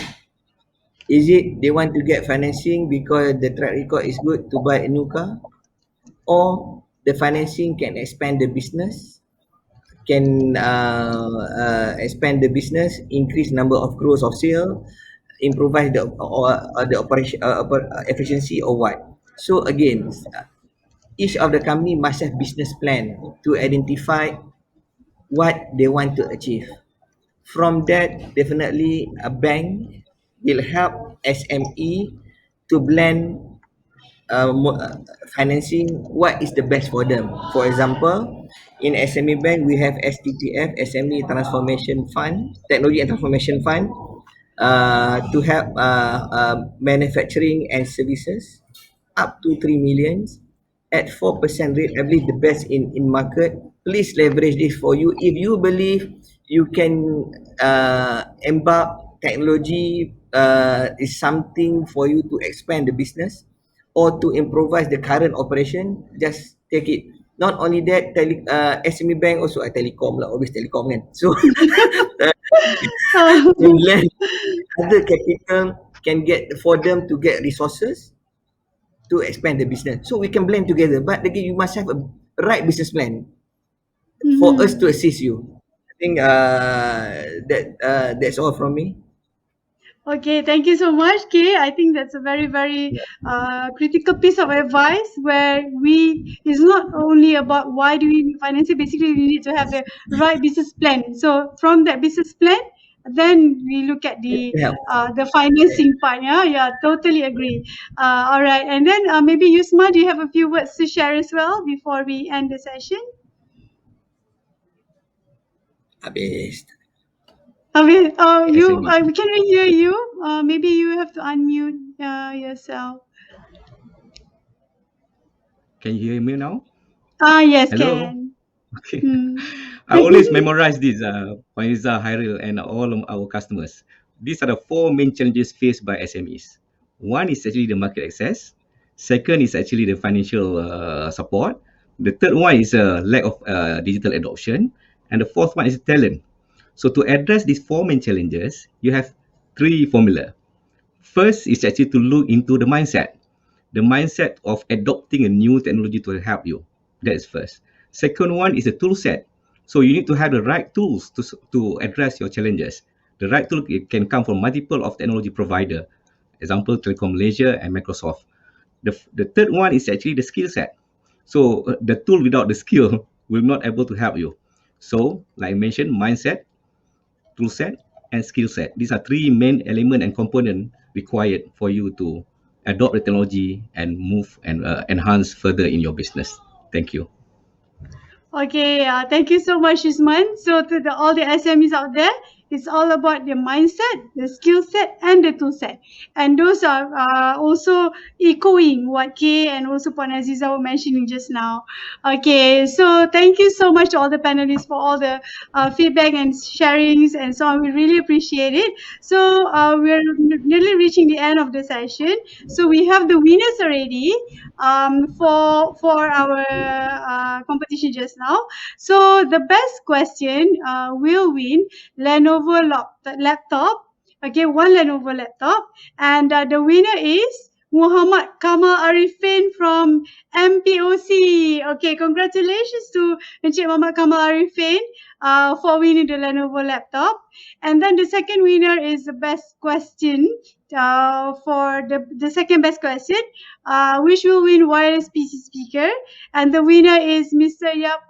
Speaker 17: Is it they want to get financing because the track record is good to buy a new car? Or the financing can expand the business, can expand the business, increase number of growth of sale, improve the operation efficiency or what? So again, each of the company must have business plan to identify what they want to achieve. From that, definitely a bank will help SME to blend financing what is the best for them. For example, in SME Bank, we have STTF, SME Transformation Fund, Technology and Transformation Fund, to help manufacturing and services up to 3 million at 4% rate. I believe the best in market. Please leverage this for you. If you believe you can embark technology is something for you to expand the business or to improvise the current operation, just take it. Not only that, SME Bank also a telecom lah, always telecom kan. So other capital can get for them to get resources to expand the business. So we can blend together. But again, you must have a right business plan for us to assist you. I think that's all from me.
Speaker 15: Okay, thank you so much, Kay. I think that's a very critical piece of advice where it's not only about why do we need financing, basically we need to have the right business plan. So from that business plan, then we look at the financing part. Yeah, totally agree. All right, and then maybe Yusma, do you have a few words to share as well before we end the session?
Speaker 17: Habis.
Speaker 15: We cannot hear you. Maybe you have to unmute yourself.
Speaker 14: Can you hear me now?
Speaker 15: Yes,
Speaker 14: Hello?
Speaker 15: can.
Speaker 14: Okay. I always memorize this, Faiza, Hairil, and all of our customers. These are the 4 main challenges faced by SMEs. One is actually the market access. Second is actually the financial support. The third one is lack of digital adoption. And the fourth one is talent. So to address these 4 main challenges, you have 3 formula. First is actually to look into the mindset of adopting a new technology to help you. That is first. Second one is a tool set. So you need to have the right tools to address your challenges. The right tool can come from multiple of technology provider, example Telekom Malaysia and Microsoft. The third one is actually the skill set. So the tool without the skill will not able to help you. So like I mentioned, mindset, tool set, and skill set. These are 3 main element and component required for you to adopt the technology and move and enhance further in your business. Thank you.
Speaker 15: Okay, thank you so much, Isman. So to all the SMEs out there, It's all about the mindset, the skill set, and the tool set. And those are also echoing what Kay and also Puan Aziza were mentioning just now. Okay, so thank you so much to all the panelists for all the feedback and sharings and so on. We really appreciate it. So we're nearly reaching the end of the session. So we have the winners already for our competition just now. So the best question will win Lenovo laptop. Okay, one Lenovo laptop, and the winner is Muhammad Kamal Arifin from MPOC. Okay, congratulations to Encik Muhammad Kamal Arifin for winning the Lenovo laptop. And then the second winner is the best question for the second best question, which will win wireless PC speaker. And the winner is Mr. Yap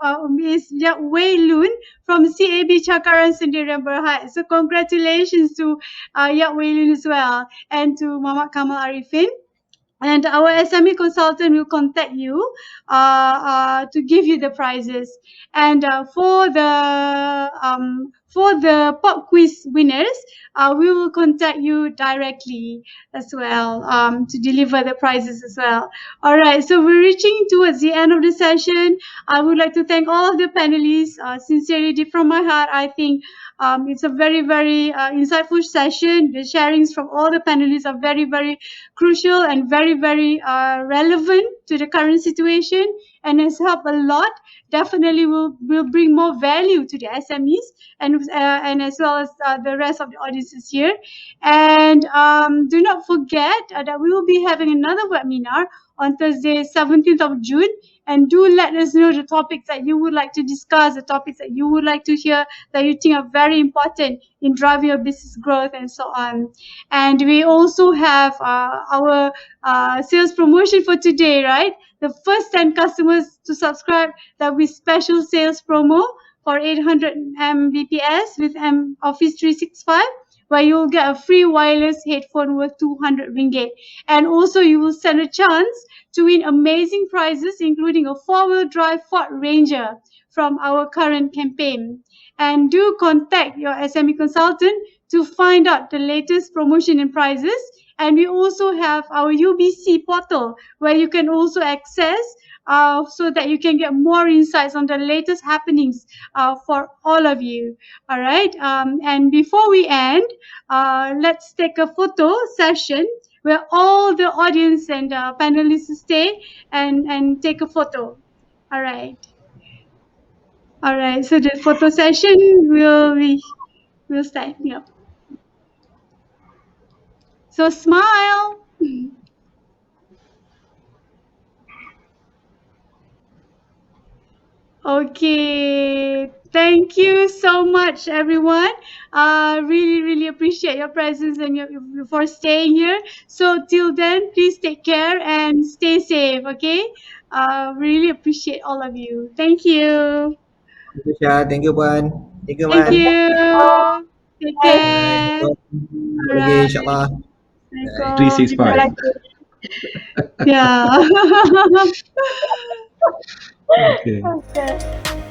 Speaker 15: Wei Lun from CAB Cakaran Sendirian Berhad. So congratulations to Yap Wei Lun as well, and to Muhammad Kamal Arifin. And our SME consultant will contact you to give you the prizes. And for the pop quiz winners, we will contact you directly as well to deliver the prizes as well. All right, so we're reaching towards the end of the session. I would like to thank all of the panelists sincerely, deep from my heart. I think it's a very, very insightful session. The sharings from all the panelists are very, very crucial and very, very relevant to the current situation, and has helped a lot. Definitely will bring more value to the SMEs and as well as the rest of the audiences here. And do not forget that we will be having another webinar on Thursday, 17th of June. And do let us know the topics that you would like to discuss, the topics that you would like to hear, that you think are very important in driving your business growth and so on. And we also have our sales promotion for today, right? The first 10 customers to subscribe, that will be special sales promo for 800 Mbps with Office 365. Where you will get a free wireless headphone worth 200 ringgit. And also you will stand a chance to win amazing prizes, including a 4-wheel drive Ford Ranger from our current campaign. And do contact your SME consultant to find out the latest promotion and prizes. And we also have our UBC portal where you can also access so that you can get more insights on the latest happenings for all of you. All right. And before we end, let's take a photo session where all the audience and panelists stay and take a photo. All right. All right. So the photo session will start. Yep. So smile. Okay, thank you so much, everyone. Really, really appreciate your presence and for staying here. So till then, please take care and stay safe, okay? Really appreciate all of you. Thank you.
Speaker 17: Thank you, Syah. Thank you, Puan. Thank you,
Speaker 15: Thank
Speaker 17: Man.
Speaker 15: you. Take care.
Speaker 17: Okay, insyaAllah.
Speaker 14: 365.
Speaker 15: Yeah.
Speaker 14: Okay.
Speaker 18: Okay.